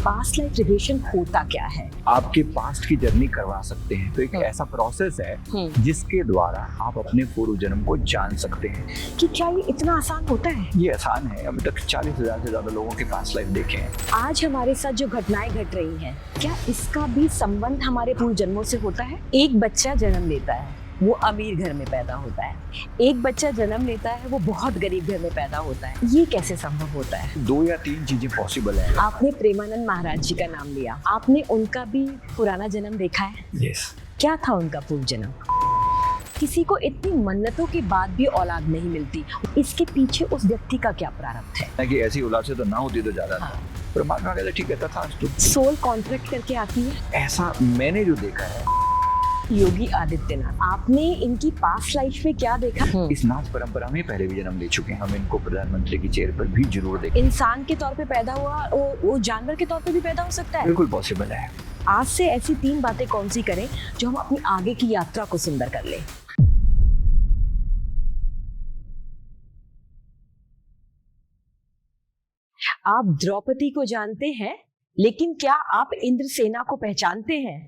Past life regression होता क्या है? आपके पास्ट की जर्नी करवा सकते हैं। तो एक ऐसा प्रोसेस है जिसके द्वारा आप अपने पूर्व जन्म को जान सकते हैं। कि क्या ये इतना आसान होता है? ये आसान है। अभी तक 40,000 से ज्यादा लोगों के पास्ट लाइफ देखे हैं। आज हमारे साथ जो घटनाएं घट रही हैं, क्या इसका भी संबंध हमारे पूर्व जन्मों से होता है? एक बच्चा जन्म लेता है, वो अमीर घर में पैदा होता है। एक बच्चा जन्म लेता है, वो बहुत गरीब घर में पैदा होता है। ये कैसे संभव होता है? 2 या 3 चीजें पॉसिबल है। आपने प्रेमानंद महाराज जी का नाम लिया, आपने उनका भी पुराना जन्म देखा है? यस। क्या था उनका पूर्व जन्म? किसी को इतनी मन्नतों के बाद भी औलाद नहीं मिलती, इसके पीछे उस व्यक्ति का क्या प्रारब्ध है? कि ऐसी औलाद से तो ना होती तो ज्यादा था। परमात्मा कहता ठीक है, तथास्तु। सोल कॉन्ट्रैक्ट करके आती है। ऐसा मैंने जो देखा है। योगी आदित्यनाथ, आपने इनकी पास्ट लाइफ में क्या देखा? इस नाच परंपरा में पहले भी जन्म ले चुके हैं। हम इनको प्रधानमंत्री की चेयर पर भी जरूर देखें। इंसान के तौर पे पैदा हुआ, वो जानवर के तौर पे भी पैदा हो सकता है। बिल्कुल पॉसिबल है। आज से ऐसी 3 बातें कौन सी करें जो हम अपनी आगे की यात्रा को सुंदर कर लें। आप द्रौपदी को जानते हैं, लेकिन क्या आप इंद्रसेना को पहचानते हैं?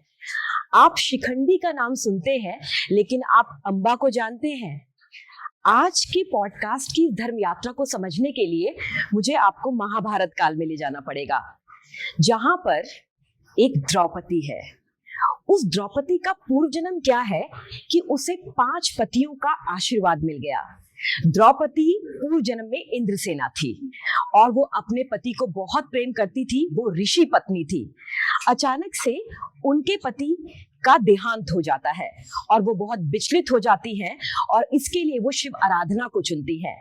आप शिखंडी का नाम सुनते हैं, लेकिन आप अंबा को जानते हैं? आज के पॉडकास्ट की धर्म यात्रा को समझने के लिए मुझे आपको महाभारत काल में ले जाना पड़ेगा, जहां पर एक द्रौपदी है। उस द्रौपदी का पूर्व जन्म क्या है कि उसे 5 पतियों का आशीर्वाद मिल गया। द्रौपदी पूर्व जन्म में इंद्रसेना थी और वो अपने पति को बहुत प्रेम करती थी। वो ऋषि पत्नी थी। अचानक से उनके पति का देहांत हो जाता है और वो बहुत विचलित हो जाती हैं और इसके लिए वो शिव आराधना को चुनती हैं।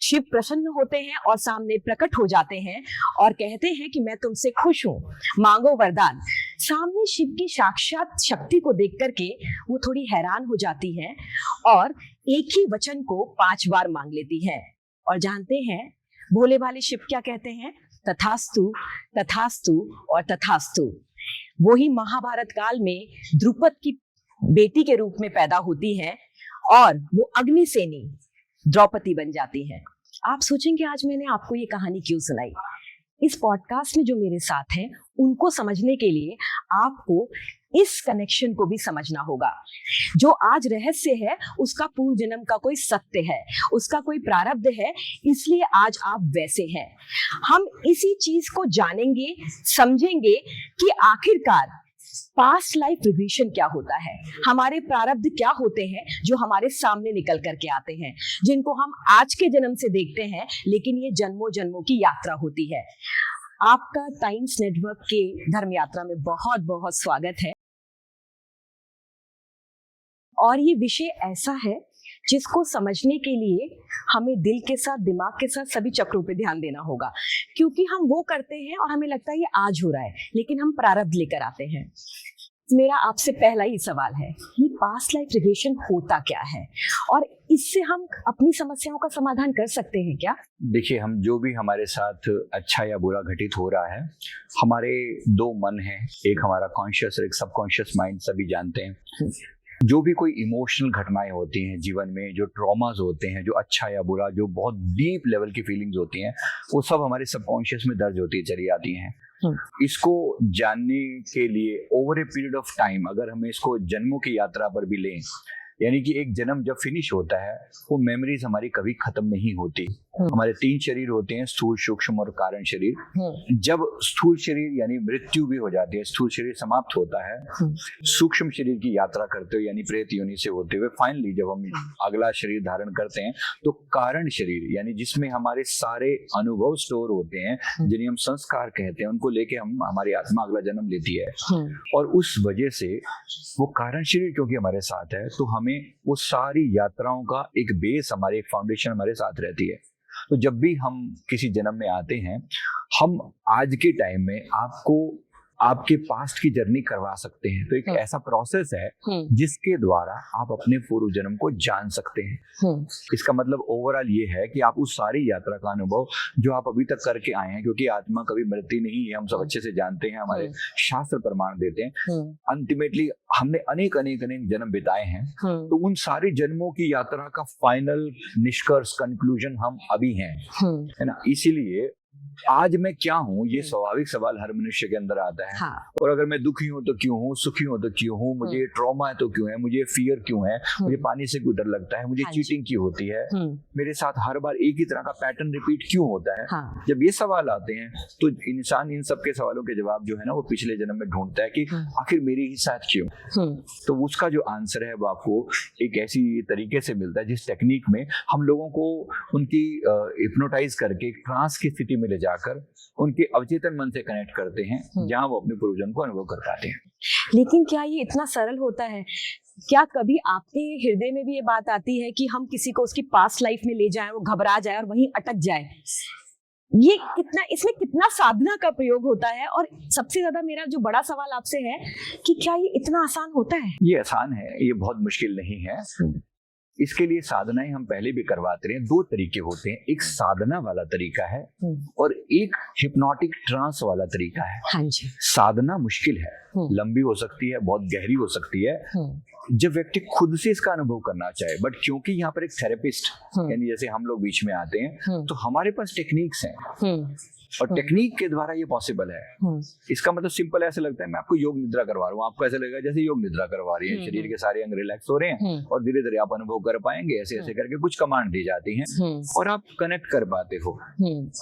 शिव प्रसन्न होते हैं और सामने प्रकट हो जाते हैं और कहते हैं कि मैं तुमसे खुश हूँ, मांगो वरदान। सामने शिव की साक्षात शक्ति को देख करके वो थोड़ी हैरान हो जाती हैं और एक ही वचन को 5 बार मांग लेती हैं। और जानते हैं भोले भाले शिव क्या कहते हैं? तथास्तु, तथास्तु और तथास्तु। वही महाभारत काल में द्रुपद की बेटी के रूप में पैदा होती हैं और वो अग्निसेनी द्रौपदी बन जाती हैं। आप सोचेंगे आज मैंने आपको ये कहानी क्यों सुनाई? इस पॉडकास्ट में जो मेरे साथ हैं, उनको समझने के लिए आपको इस कनेक्शन को भी समझना होगा। जो आज रहस्य है, उसका पूर्व जन्म का कोई सत्य है, उसका कोई प्रारब्ध है, इसलिए आज आप वैसे हैं। हम इसी चीज को जानेंगे, समझेंगे कि आखिरकार पास्ट लाइफ रिग्रेशन क्या होता है, हमारे प्रारब्ध क्या होते हैं जो हमारे सामने निकल करके आते हैं, जिनको हम आज के जन्म से देखते हैं, लेकिन ये जन्मों जन्मों की यात्रा होती है। आपका टाइम्स नेटवर्क के धर्म यात्रा में बहुत बहुत स्वागत है। और ये विषय ऐसा है जिसको समझने के लिए हमें दिल के साथ, दिमाग के साथ सभी चक्रों पे ध्यान देना होगा, क्योंकि हम वो करते हैं और हमें लगता है ये आज हो रहा है, लेकिन हम प्रारब्ध लेकर आते हैं। मेरा आपसे पहला ही सवाल है, ये पास्ट लाइफ रिग्रेशन होता क्या है और इससे हम अपनी समस्याओं का समाधान कर सकते हैं क्या? देखिए, हम जो भी हमारे साथ अच्छा या बुरा घटित हो रहा है, हमारे 2 मन हैं, एक हमारा कॉन्शियस और एक सबकॉन्शियस माइंड, सभी जानते हैं। जो भी कोई इमोशनल घटनाएं होती हैं जीवन में, जो ट्रॉमास होते हैं, जो अच्छा या बुरा, जो बहुत डीप लेवल की फीलिंग्स होती हैं, वो सब हमारे सबकॉन्शियस में दर्ज होती चली आती हैं। इसको जानने के लिए over a period of time, अगर हमें इसको जन्मों की यात्रा पर भी लें, यानी कि एक जन्म जब फिनिश होता है, वो मेमोरीज हमारी कभी खत्म नहीं होती। हमारे 3 शरीर होते हैं, स्थूल, सूक्ष्म और कारण शरीर। जब स्थूल शरीर यानी मृत्यु भी हो जाती है, स्थूल शरीर समाप्त होता है, सूक्ष्म शरीर की यात्रा करते हुए यानी प्रेत योनि से होते हुए फाइनली जब हम अगला शरीर धारण करते हैं, तो कारण शरीर यानी जिसमें हमारे सारे अनुभव स्टोर होते हैं, जिन्हें हम संस्कार कहते हैं, उनको लेके हमारी आत्मा अगला जन्म लेती है। और उस वजह से वो कारण शरीर क्योंकि हमारे साथ है, तो हमें वो सारी यात्राओं का एक बेस, हमारे एक फाउंडेशन हमारे साथ रहती है। तो जब भी हम किसी जन्म में आते हैं, हम आज के टाइम में आपको आपके पास्ट की जर्नी करवा सकते हैं। तो एक ऐसा प्रोसेस है जिसके द्वारा आप अपने पूर्व जन्म को जान सकते हैं। इसका मतलब ओवरऑल ये है कि आप उस सारी यात्रा का अनुभव जो आप अभी तक करके आए हैं, क्योंकि आत्मा कभी मरती नहीं है, हम सब अच्छे से जानते हैं, हमारे शास्त्र प्रमाण देते हैं। अल्टीमेटली हमने अनेक अनेक अनेक जन्म बिताए हैं, तो उन सारे जन्मों की यात्रा का फाइनल निष्कर्ष, कंक्लूजन हम अभी हैं, है ना। इसीलिए आज मैं क्या हूँ, ये स्वाभाविक सवाल हर मनुष्य के अंदर आता है। हाँ, और अगर मैं दुखी हूँ तो क्यों हूँ, सुखी हूँ तो क्यों हूँ, मुझे ट्रॉमा है तो क्यों है, मुझे फियर क्यों है, मुझे पानी से क्यों डर लगता है, मुझे हाँ जी। चीटिंग क्यों होती है, मेरे साथ हर बार एक ही तरह का पैटर्न रिपीट क्यों होता है। हाँ, जब ये सवाल आते हैं तो इंसान इन सब के सवालों के जवाब जो है ना वो पिछले जन्म में ढूंढता है कि आखिर मेरे ही साथ क्यों। तो उसका जो आंसर है वो आपको एक ऐसी तरीके से मिलता है जिस टेक्निक में हम लोगों को उनकी हिप्नोटाइज करके ट्रांस की स्थिति में ले जाकर उनके अवचेतन मन से कनेक्ट करते हैं, जहां वो अपने पूर्वजन्म को अनुभव कर पाते हैं। लेकिन क्या ये इतना सरल होता है? क्या कभी आपके हृदय में भी ये बात आती है कि हम किसी को उसकी पास्ट लाइफ में ले जाएं, वो घबरा जाए और वहीं अटक जाए? ये कितना, इसमें कितना साधना का प्रयोग होता है? और सबसे ज्यादा मेरा जो बड़ा सवाल आपसे है कि क्या ये इतना आसान होता है? ये आसान है, ये बहुत मुश्किल नहीं है। इसके लिए साधनाएं हम पहले भी करवाते रहे। दो तरीके होते हैं, एक साधना वाला तरीका है और एक हिप्नोटिक ट्रांस वाला तरीका है। हाँ जी। साधना मुश्किल है, लंबी हो सकती है, बहुत गहरी हो सकती है, जब व्यक्ति खुद से इसका अनुभव करना चाहे। बट क्योंकि यहाँ पर एक थेरेपिस्ट यानी जैसे हम लोग बीच में आते हैं तो हमारे पास टेक्निक्स हैं और टेक्निक के द्वारा ये पॉसिबल है। इसका मतलब सिंपल ऐसे लगता है मैं आपको योग निद्रा करवा रहा हूँ, आपको ऐसा लगेगा जैसे योग निद्रा करवा रही है, शरीर के सारे अंग रिलैक्स हो रहे हैं और धीरे धीरे आप अनुभव कर पाएंगे। ऐसे ऐसे करके कुछ कमांड दी जाती हैं और आप कनेक्ट कर पाते हो।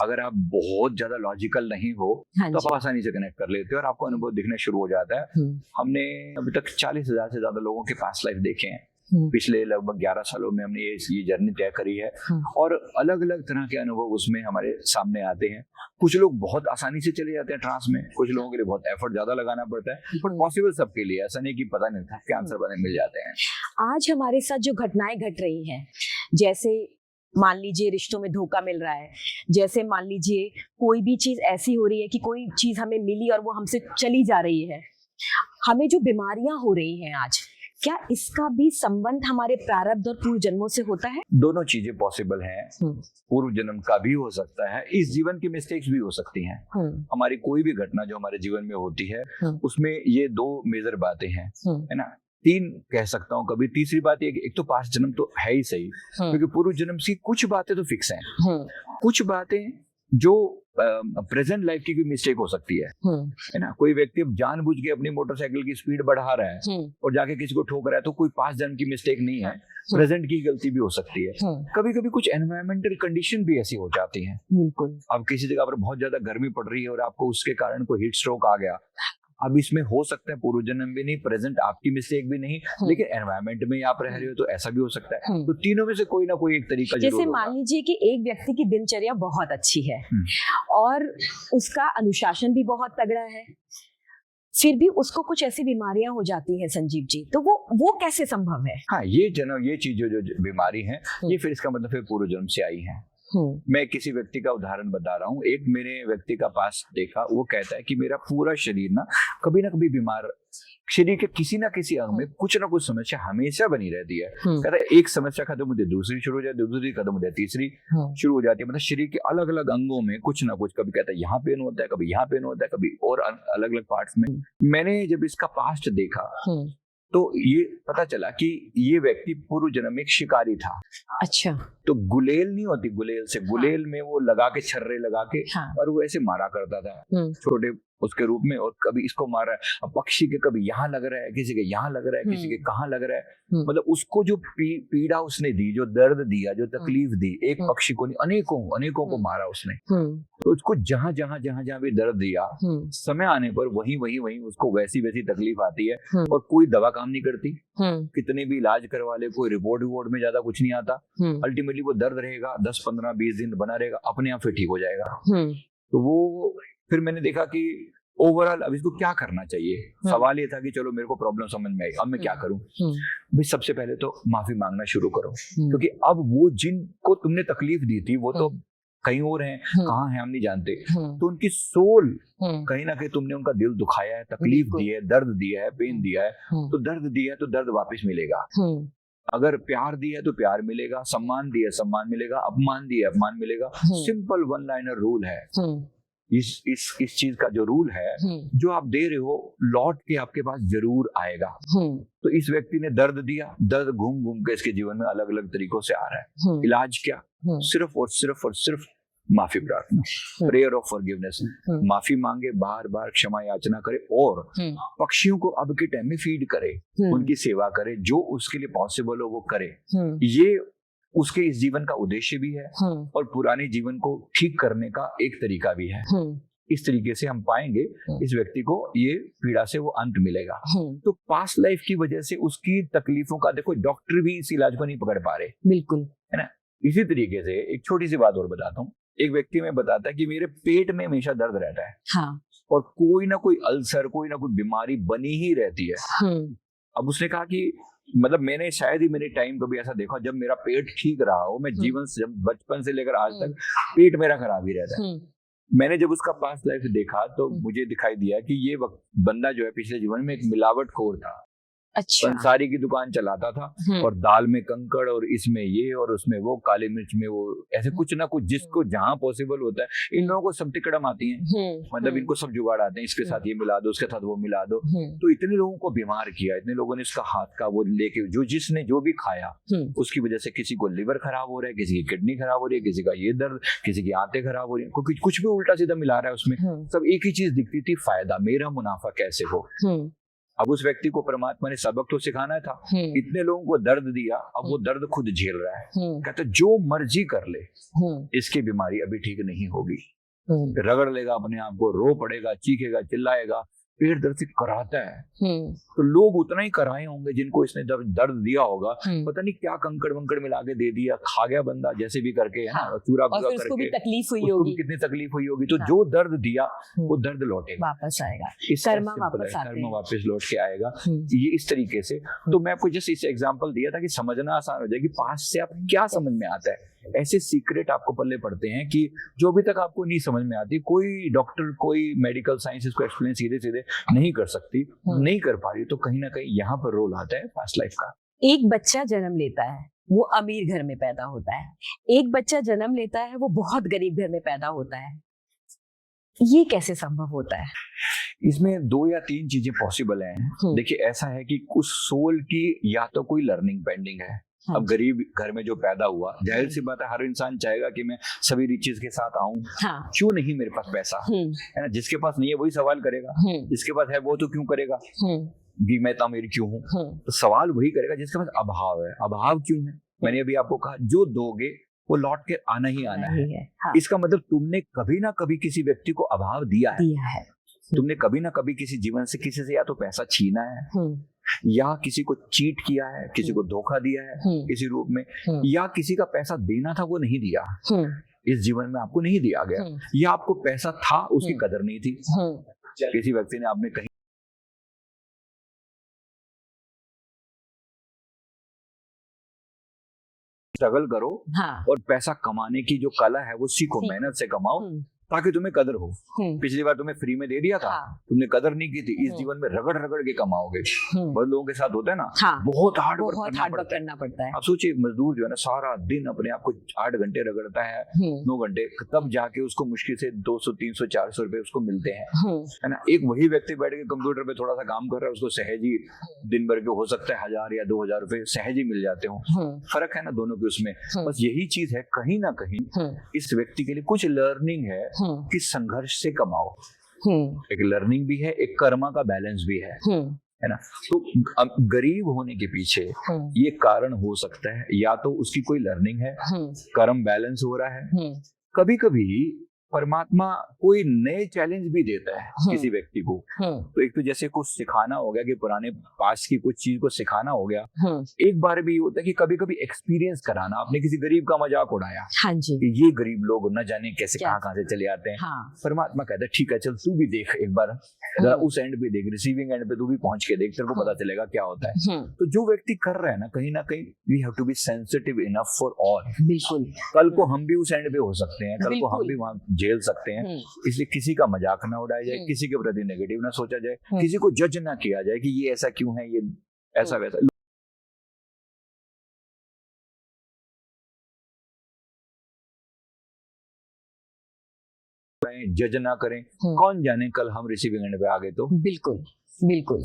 अगर आप बहुत ज्यादा लॉजिकल नहीं हो तो आप आसानी से कनेक्ट कर लेते हो और आपको अनुभव दिखना शुरू हो जाता है। हमने अभी तक 40,000 से ज्यादा लोगों के पास्ट लाइफ देखे हैं। पिछले लगभग 11 सालों में हमने ये जर्नी तय करी है और अलग अलग तरह के अनुभव उसमें हमारे सामने आते हैं। कुछ लोग बहुत आसानी से चले जाते हैं ट्रांस में, कुछ लोगों के लिए बहुत एफर्ट ज्यादा लगाना पड़ता है, बट पॉसिबल सबके लिए। ऐसा नहीं कि पता नहीं था क्या आंसर बने मिल जाते हैं। आज हमारे साथ जो घटनाएं घट रही हैं, जैसे मान लीजिए रिश्तों में धोखा मिल रहा है, जैसे मान लीजिए कोई भी चीज ऐसी हो रही है कि कोई चीज हमें मिली और वो हमसे चली जा रही है, हमें जो बीमारियां हो रही हैं आज, क्या इसका भी संबंध हमारे प्रारब्ध और पूर्व जन्मों से होता है? दोनों चीजें पॉसिबल हैं। पूर्व जन्म का भी हो सकता है, इस जीवन की मिस्टेक्स भी हो सकती हैं। हमारी कोई भी घटना जो हमारे जीवन में होती है उसमें ये दो मेजर बातें हैं, है ना, तीन कह सकता हूँ कभी। तीसरी बात एक तो पास्ट जन्म तो है ही सही, क्योंकि पूर्व जन्म की कुछ बातें तो फिक्स हैं, कुछ बातें जो प्रेजेंट लाइफ की कोई मिस्टेक हो सकती है ना। कोई व्यक्ति अब जानबूझ के अपनी मोटरसाइकिल की स्पीड बढ़ा रहा है और जाके किसी को ठोक रहा है, तो कोई पास्ट जन्म की मिस्टेक नहीं है, प्रेजेंट की गलती भी हो सकती है। कभी कभी कुछ एनवायरमेंटल कंडीशन भी ऐसी हो जाती हैं। बिल्कुल। अब किसी जगह पर बहुत ज्यादा गर्मी पड़ रही है और आपको उसके कारण कोई हीट स्ट्रोक आ गया। अब इसमें हो सकता है पूर्व जन्म भी नहीं, प्रेजेंट आपकी मिस्टेक भी नहीं, लेकिन एनवायरमेंट में आप रह रहे हो तो ऐसा भी हो सकता है। तो तीनों में से कोई ना कोई एक तरीका जरूर जैसे होगा। मान लीजिए कि एक व्यक्ति की दिनचर्या बहुत अच्छी है और उसका अनुशासन भी बहुत तगड़ा है, फिर भी उसको कुछ ऐसी बीमारियां हो जाती हैं संजीव जी, तो वो कैसे संभव है? हाँ, ये चीज जो बीमारी है ये फिर इसका मतलब फिर पूर्व जन्म से आई है। मैं किसी व्यक्ति का उदाहरण बता रहा हूँ। एक मैंने व्यक्ति का पास देखा, वो कहता है कि मेरा पूरा शरीर ना कभी बीमार, शरीर के किसी ना किसी अंग में कुछ ना कुछ समस्या हमेशा बनी रहती है। कहता है एक समस्या खत्म होती है दूसरी शुरू हो जाती है, दूसरी खत्म होती है तीसरी शुरू हो जाती है। मतलब शरीर के अलग अलग अंगों में कुछ ना कुछ, कभी कहता है यहाँ पेन होता है, कभी यहाँ पेन होता है, कभी और अलग अलग पार्ट्स में। मैंने जब इसका पास्ट देखा तो ये पता चला कि ये व्यक्ति पूर्व जन्म में एक शिकारी था। अच्छा। तो गुलेल नहीं होती, गुलेल से गुलेल में वो लगा के छर्रे लगा के और वो ऐसे मारा करता था छोटे उसके रूप में, और कभी इसको मार रहा है, अब पक्षी के कभी यहाँ लग रहा है, किसी के यहाँ लग रहा है, किसी के कहाँ लग रहा है। मतलब उसको जो पीड़ा उसने दी, जो दर्द दिया, जो तकलीफ दी, एक पक्षी को नहीं अनेकों को मारा उसने। तो उसको जहां भी दर्द दिया, समय आने पर वही उसको वैसी तकलीफ आती है और कोई दवा काम नहीं करती। कितने भी इलाज करवा ले, कोई रिपोर्ट में ज्यादा कुछ नहीं आता। अल्टीमेटली वो दर्द रहेगा 10, 15, 20 दिन बना रहेगा, अपने आप फिर ठीक हो जाएगा। तो वो फिर मैंने देखा कि ओवरऑल अब इसको क्या करना चाहिए। सवाल ये था कि चलो मेरे को प्रॉब्लम समझ में आई, अब मैं क्या करूं। भाई सबसे पहले तो माफी मांगना शुरू करो, क्योंकि अब वो जिनको तुमने तकलीफ दी थी वो तो कहीं और हैं, कहाँ हैं हम नहीं जानते। तो उनकी सोल कहीं ना कहीं तुमने उनका दिल दुखाया है, तकलीफ दी है, दर्द दिया है, पेन दिया है। तो दर्द दिया है तो दर्द वापस मिलेगा। अगर प्यार दिया है तो प्यार मिलेगा, सम्मान दिया है सम्मान मिलेगा, अपमान दिया है अपमान मिलेगा। सिंपल वन लाइनर रूल है। इस चीज का जो रूल है, जो आप दे रहे हो लौट के आपके पास जरूर आएगा। तो इस व्यक्ति ने दर्द दिया, दर्द घूम के इसके जीवन में अलग अलग तरीकों से आ रहा है। इलाज क्या? सिर्फ और सिर्फ माफी प्रार्थना, प्रेयर ऑफ फॉरगिवनेस, माफी मांगे, बार बार क्षमा याचना करे और पक्षियों को अब के टाइम में फीड करे, उनकी सेवा करे, जो उसके लिए पॉसिबल हो वो करे। ये उसके इस जीवन का उद्देश्य भी है और पुराने जीवन को ठीक करने का एक तरीका भी है। इस तरीके से हम पाएंगे इस व्यक्ति को ये पीड़ा से वो अंत मिलेगा। तो पास्ट लाइफ की वजह से उसकी तकलीफों का देखो डॉक्टर भी इस इलाज को नहीं पकड़ पा रहे, बिल्कुल, है ना। इसी तरीके से एक छोटी सी बात और बताता हूँ। एक व्यक्ति में बताता है कि मेरे पेट में हमेशा दर्द रहता है, हाँ, और कोई ना कोई अल्सर, कोई ना कोई बीमारी बनी ही रहती है। अब उसने कहा कि मतलब मैंने शायद ही मेरे टाइम कभी ऐसा देखा जब मेरा पेट ठीक रहा हो। मैं जीवन से बचपन से लेकर आज तक पेट मेरा खराब ही रहता है। मैंने जब उसका पास्ट लाइफ देखा तो मुझे दिखाई दिया कि ये बंदा जो है पिछले जीवन में एक मिलावटखोर था। अच्छा, पंसारी की दुकान चलाता था और दाल में कंकड़ और इसमें ये और उसमें वो, काली मिर्च में वो, ऐसे कुछ ना कुछ जिसको जहां पॉसिबल होता है। इन लोगों को सब तिकड़म आती है, मतलब इनको सब जुगाड़ आते हैं, इसके साथ ये मिला दो, उसके साथ वो मिला दो। तो इतने लोगों को बीमार किया, इतने लोगों ने इसका हाथ का वो लेके जिसने जो भी खाया उसकी वजह से किसी को लिवर खराब हो रहा है, किसी की किडनी खराब हो रही है, किसी का ये दर्द, किसी की आंतें खराब हो रही है, कुछ भी उल्टा सीधा मिला रहा है उसमें। सब एक ही चीज दिखती थी, फायदा, मेरा मुनाफा कैसे हो। अब उस व्यक्ति को परमात्मा ने सबक तो सिखाना था। इतने लोगों को दर्द दिया, अब वो दर्द खुद झेल रहा है। कहते जो मर्जी कर ले, इसकी बीमारी अभी ठीक नहीं होगी। रगड़ लेगा अपने आप को, रो पड़ेगा, चीखेगा, चिल्लाएगा, पेट दर्द से कराता है। तो लोग उतना ही कराए होंगे जिनको इसने दर्द दिया होगा। पता नहीं क्या कंकड़ वंकड़ मिला के दे दिया, खा गया बंदा जैसे भी करके, है ना, चूरा और फिर उसको भी तकलीफ हुई होगी, कितनी तकलीफ हुई होगी। तो जो दर्द दिया वो दर्द लौटेगा, वापस आएगा, कर्म वापस लौट के आएगा। ये इस तरीके से। तो मैं आपको जस्ट इस एग्जांपल दिया था कि समझना आसान हो जाए कि पास्ट से आप क्या समझ में आता है। ऐसे सीक्रेट आपको पल्ले पड़ते हैं कि जो अभी तक आपको नहीं समझ में आती, कोई डॉक्टर, कोई मेडिकल साइंस इसको एक्सप्लेन सीधे सीधे नहीं कर सकती, नहीं कर पा रही। तो कहीं ना कहीं यहाँ पर रोल आता है पास्ट लाइफ का। एक बच्चा जन्म लेता है, वो अमीर घर में पैदा होता है। एक बच्चा जन्म लेता है, वो बहुत गरीब घर में पैदा होता है। ये कैसे संभव होता है? इसमें 2 या 3 चीजें पॉसिबल हैं। देखिए, ऐसा है कि कुछ सोल की या तो कोई लर्निंग पेंडिंग है। अब गरीब घर में जो पैदा हुआ, जाहिर सी बात है हर इंसान चाहेगा कि मैं सभी रिचेस के साथ आऊं। क्यों नहीं मेरे पास पैसा, है ना। जिसके पास नहीं है वही सवाल करेगा, जिसके पास है वो तो क्यों करेगा कि मैं तो अमीर क्यों हूँ। तो सवाल वही करेगा जिसके पास अभाव है। अभाव क्यों है? मैंने अभी आपको कहा, जो दोगे वो लौट के आना ही आना है। इसका मतलब तुमने कभी ना कभी किसी व्यक्ति को अभाव दिया है। तुमने कभी ना कभी किसी जीवन से किसी से या तो पैसा छीना है, या किसी को चीट किया है, किसी को धोखा दिया है किसी रूप में, या किसी का पैसा देना था वो नहीं दिया, इस जीवन में आपको नहीं दिया गया, या आपको पैसा था उसकी कदर नहीं थी। किसी व्यक्ति ने आपने कहीं स्ट्रगल करो और पैसा कमाने की जो कला है वो सीखो, मेहनत से कमाओ ताकि तुम्हें कदर हो। पिछली बार तुम्हें फ्री में दे दिया था, तुमने कदर नहीं की थी। इस जीवन में रगड़ रगड़ के कमाओगे। बहुत लोगों के साथ होता है ना, बहुत हार्ड वर्क करना पड़ता है। आप सोचिए, मजदूर जो है ना सारा दिन अपने आप को 8 घंटे रगड़ता है, 9 घंटे, तब जाके उसको मुश्किल से 200, 300, 400 रुपए उसको मिलते हैं, है ना। एक वही व्यक्ति बैठ के कंप्यूटर पे थोड़ा सा काम कर रहा है, उसको सहज ही दिन भर के हो सकता है 1000 या 2000 रुपए सहज ही मिल जाते हो। फर्क है ना दोनों के उसमें। बस यही चीज है, कहीं ना कहीं इस व्यक्ति के लिए कुछ लर्निंग है कि संघर्ष से कमाओ। एक लर्निंग भी है, एक कर्मा का बैलेंस भी है ना। तो गरीब होने के पीछे ये कारण हो सकता है, या तो उसकी कोई लर्निंग है, कर्म बैलेंस हो रहा है। कभी कभी परमात्मा कोई नए चैलेंज भी देता है किसी व्यक्ति को। तो एक तो जैसे कुछ सिखाना हो गया, कि पुराने पास्ट की कुछ चीज को सिखाना हो गया। एक बार भी होता है कि कभी कभी एक्सपीरियंस कराना। आपने किसी गरीब का मजाक उड़ाया, हाँ जी, कि ये गरीब लोग न जाने कैसे कहाँ से चले आते हैं। परमात्मा कहता है ठीक है, चल तू भी देख एक बार, उस एंड पे देख, रिसीविंग एंड पे तू भी पहुंच के देख, तेरे को पता चलेगा क्या होता है। तो जो व्यक्ति कर रहा है ना, कहीं ना कहीं we have to be sensitive enough for all. बिल्कुल, कल को हम भी उस एंड पे हो सकते हैं, कल को हम भी वहां झेल सकते हैं। इसलिए किसी का मजाक ना उड़ाया जाए, किसी के प्रति नेगेटिव ना सोचा जाए, किसी को जज ना किया जाए कि ये ऐसा क्यों है, ये ऐसा वैसा। जज ना करें, कौन जाने कल हम रिसीविंग एंड पे आ गए तो। बिल्कुल बिल्कुल।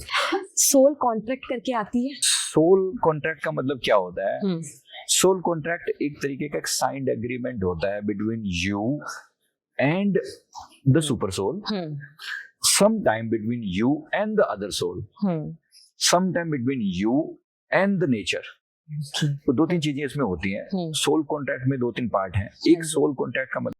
सोल कॉन्ट्रैक्ट करके आती है। सोल कॉन्ट्रैक्ट का मतलब क्या होता है सोल कॉन्ट्रैक्ट एक तरीके का एक साइंड एग्रीमेंट होता है between you and the super soul, some time between you and the other soul, some time between you and the nature. तो 2-3 चीजें इसमें होती हैं। सोल कॉन्ट्रैक्ट में 2-3 पार्ट हैं। एक सोल कॉन्ट्रैक्ट का मतलब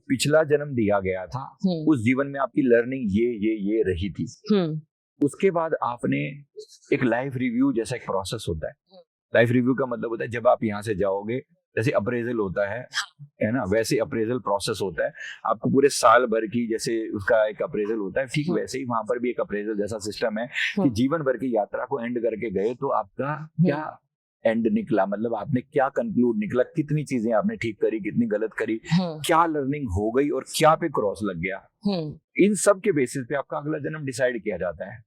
पिछला जन्म दिया गया था, उस जीवन में आपकी लर्निंग ये रही थी। उसके बाद आपने एक लाइफ रिव्यू जैसा एक प्रोसेस होता है। लाइफ रिव्यू का मतलब होता है जब आप यहाँ से जाओगे, जैसे अप्रेजल होता है ना, वैसे अप्रेजल प्रोसेस होता है। आपको पूरे साल भर की जैसे उसका एक अप्रेजल होता है, ठीक वैसे ही वहां पर भी एक अप्रेजल जैसा सिस्टम है कि जीवन भर की यात्रा को एंड करके गए तो आपका क्या एंड निकला, मतलब आपने क्या कंक्लूड निकला, कितनी चीजें आपने ठीक करी, कितनी गलत करी, क्या लर्निंग हो गई और क्या पे क्रॉस लग गया। इन सब के बेसिस पे आपका अगला जन्म डिसाइड किया जाता है।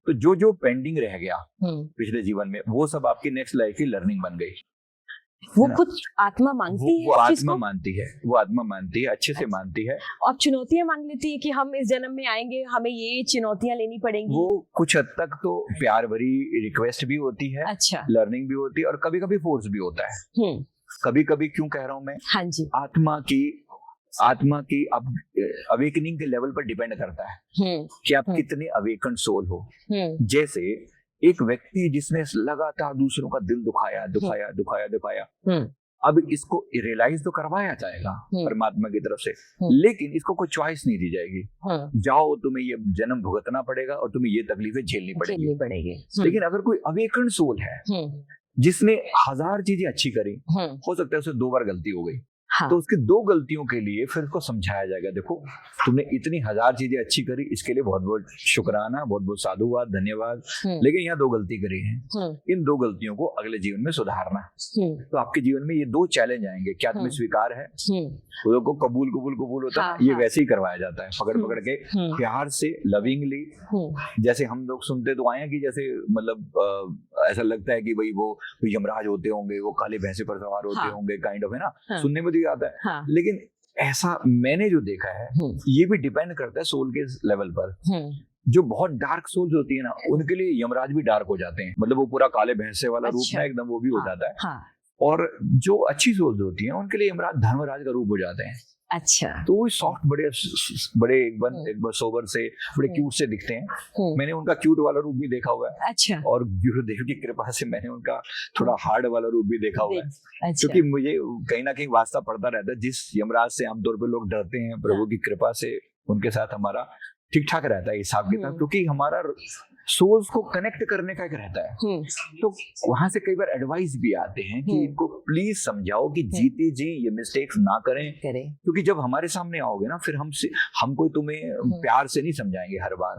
तो जो जो पेंडिंग रह गया पिछले जीवन में, वो सब आपकी नेक्स्ट लाइफ की लर्निंग बन गई। वो खुद आत्मा मांगती है, वो आत्मा मानती है, वो आत्मा मानती है, अच्छे से मानती है। और चुनौतियां मांग लेती है कि हम इस जन्म में आएंगे, हमें ये चुनौतियां लेनी पड़ेंगी। वो कुछ हद तक तो प्यार भरी रिक्वेस्ट भी होती है, अच्छा, लर्निंग भी होती है, और कभी कभी फोर्स भी होता है। कभी कभी क्यों कह रहा हूँ मैं, हाँ जी, आत्मा की अब अवेकनिंग के लेवल पर डिपेंड करता है कि आप कितने अवेकन सोल हो। जैसे एक व्यक्ति जिसने लगातार दूसरों का दिल दुखाया, अब इसको रियलाइज तो करवाया जाएगा परमात्मा की तरफ से, लेकिन इसको कोई चॉइस नहीं दी जाएगी। जाओ, तुम्हें ये जन्म भुगतना पड़ेगा और तुम्हें ये तकलीफें झेलनी पड़ेगी। लेकिन अगर कोई अवेकन सोल है जिसने 1000 चीजें अच्छी करी, हो सकता है उसे 2 बार गलती हो गई, तो उसकी 2 गलतियों के लिए फिर उसको समझाया जाएगा, देखो तुमने इतनी 1000 चीजें अच्छी करी, इसके लिए बहुत बहुत शुक्राना, बहुत बहुत साधुवाद, धन्यवाद, लेकिन यहाँ 2 गलती करी हैं, इन 2 गलतियों को अगले जीवन में सुधारना। तो आपके जीवन में ये 2 चैलेंज आएंगे, क्या तुम्हें स्वीकार है, को कबूल होता है, ये वैसे ही करवाया जाता है, पकड़ के प्यार से, लविंगली। जैसे हम लोग सुनते तो आए कि जैसे मतलब ऐसा लगता है कि भाई वो यमराज होते होंगे, वो काले भैंसे पर सवार होते होंगे, काइंड ऑफ, है ना, सुनने में आता है। लेकिन ऐसा मैंने जो देखा है, ये भी डिपेंड करता है सोल के लेवल पर। जो बहुत डार्क सोल्स होती है ना, उनके लिए यमराज भी डार्क हो जाते हैं, मतलब वो पूरा काले भैंसे वाला रूप में एकदम वो भी हो जाता है। और जो अच्छी सोल्स होती हैं उनके लिए यमराज धर्मराज का रूप हो जाते हैं। अच्छा, तो वो सॉफ्ट बड़े एक बार सोबर से, बड़े क्यूट से दिखते हैं। मैंने उनका क्यूट वाला रूप भी देखा हुआ है। अच्छा। और गुरुदेव की कृपा से मैंने उनका थोड़ा हार्ड वाला रूप भी देखा हुआ है। अच्छा। क्योंकि मुझे कहीं ना कहीं वास्ता पड़ता रहता है, जिस यमराज से आमतौर पर लोग डरते हैं, प्रभु की कृपा से उनके साथ हमारा ठीक ठाक रहता है हिसाब किताब, क्योंकि हमारा सोल्स को कनेक्ट करने का एक रहता है। तो वहां से कई बार एडवाइस भी आते हैं कि इनको प्लीज समझाओ कि जीते जी ये मिस्टेक्स ना करें, क्योंकि जब हमारे सामने आओगे ना, फिर हम कोई तुम्हें प्यार से नहीं समझाएंगे हर बार।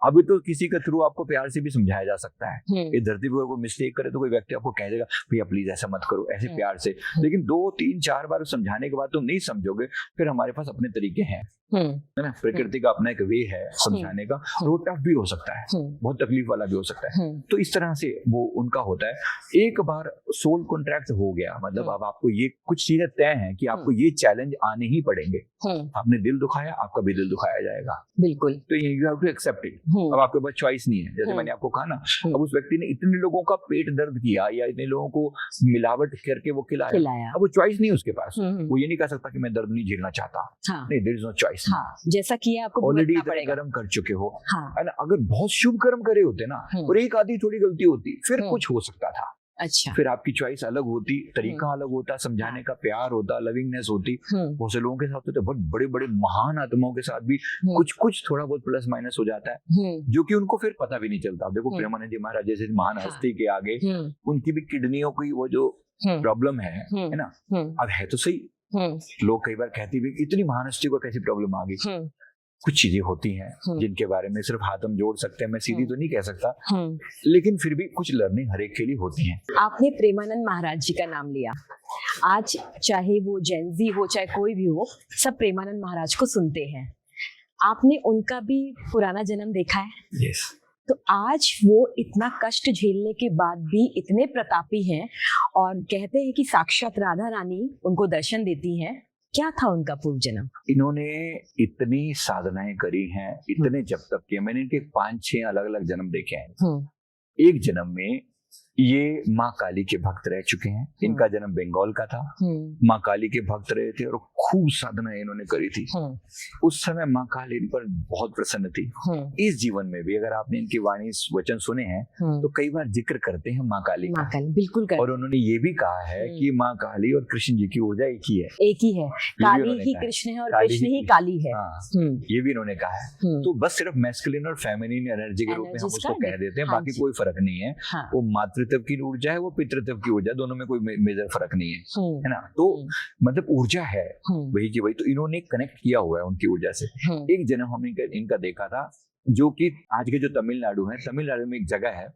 अभी तो किसी के थ्रू आपको प्यार से भी समझाया जा सकता है। ये धरती पर कोई मिस्टेक करे तो कोई व्यक्ति आपको कह देगा भैया प्लीज ऐसा मत करो, ऐसे प्यार से। लेकिन 2, 3, 4 बार समझाने के बाद तुम नहीं समझोगे, फिर हमारे पास अपने तरीके हैं, है ना, प्रकृति का अपना एक वे है समझाने का, और वो टफ भी हो सकता है, बहुत तकलीफ वाला भी हो सकता है। तो इस तरह से वो उनका होता है। एक बार सोल कॉन्ट्रैक्ट हो गया, मतलब अब आपको ये कुछ चीजें तय हैं कि आपको ये चैलेंज आने ही पड़ेंगे। आपने दिल दुखाया, आपका भी दिल दुखाया जाएगा, बिल्कुल। तो you have to accept it. अब आपके पास चॉइस नहीं है। जैसे मैंने आपको कहा ना, अब उस व्यक्ति ने इतने लोगों का पेट दर्द किया या इतने लोगों को मिलावट करके वो खिलाया, अब वो चॉइस नहीं है उसके पास। वो ये नहीं कह सकता कि मैं दर्द नहीं झेलना चाहता। नहीं, देयर इज नो चॉइस। जैसा किया आपको ऑलरेडी कर्म कर चुके हो, है ना। अगर बहुत शुभ कर्म करे होते ना, और एक आधी थोड़ी गलती होती, फिर कुछ हो सकता था। अच्छा, फिर आपकी चॉइस अलग होती, तरीका अलग होता, समझाने का प्यार होता, लविंगनेस होती। बहुत से लोगों के साथ तो बहुत बड़े बड़े महान आत्माओं के साथ भी कुछ थोड़ा बहुत प्लस माइनस हो जाता है, जो कि उनको फिर पता भी नहीं चलता। देखो प्रेमानंद जी महाराज जैसे महान हस्ती के आगे उनकी भी किडनियों की वो जो प्रॉब्लम है ना, अब है तो सही। लोग कई बार कहते भी इतनी महान हस्ती को कैसी प्रॉब्लम आ गई। कुछ चीजें होती हैं जिनके बारे में सिर्फ हाथ हम जोड़ सकते हैं, मैं सीधी तो नहीं कह सकता, लेकिन फिर भी कुछ लर्निंग हर एक के लिए होती है। आपने प्रेमानंद महाराज जी का नाम लिया, आज चाहे वो जैनजी हो चाहे कोई भी हो, सब प्रेमानंद महाराज को सुनते हैं। आपने उनका भी पुराना जन्म देखा है। yes. तो आज वो इतना कष्ट झेलने के बाद भी इतने प्रतापी हैं, और कहते हैं कि साक्षात राधा रानी उनको दर्शन देती हैं। क्या था उनका पूर्व जन्म? इन्होंने इतनी साधनाएं करी हैं, इतने जब तक किए, मैंने इनके 5-6 अलग अलग जन्म देखे हैं। एक जन्म में ये माँ काली के भक्त रह चुके हैं। इनका जन्म बंगाल का था। माँ काली के भक्त रहे थे और खूब साधना इन्होंने करी थी। उस समय माँ काली इन पर बहुत प्रसन्न थी। इस जीवन में भी अगर आपने इनकी वाणी वचन सुने हैं तो कई बार जिक्र करते हैं माँ काली का। बिल्कुल करते। और उन्होंने ये भी कहा है कि माँ काली और कृष्ण जी की ऊर्जा एक ही है। एक ही है, काली ही कृष्ण है और कृष्ण ही काली है। ये भी इन्होंने कहा है। तो बस सिर्फ मैस्कुलिन और फेमिनिन एनर्जी के रूप में हम उसको कह देते हैं, बाकी कोई फर्क नहीं है। वो मातृत्व की ऊर्जा है, वो पितृत्व की ऊर्जा, दोनों में कोई मेजर फर्क नहीं है ना। तो मतलब ऊर्जा है वही की वही। तो इन्होंने कनेक्ट किया हुआ है उनकी ऊर्जा से। एक जन्म हमने इनका देखा था जो कि आज के जो तमिलनाडु है, तमिलनाडु में एक जगह है,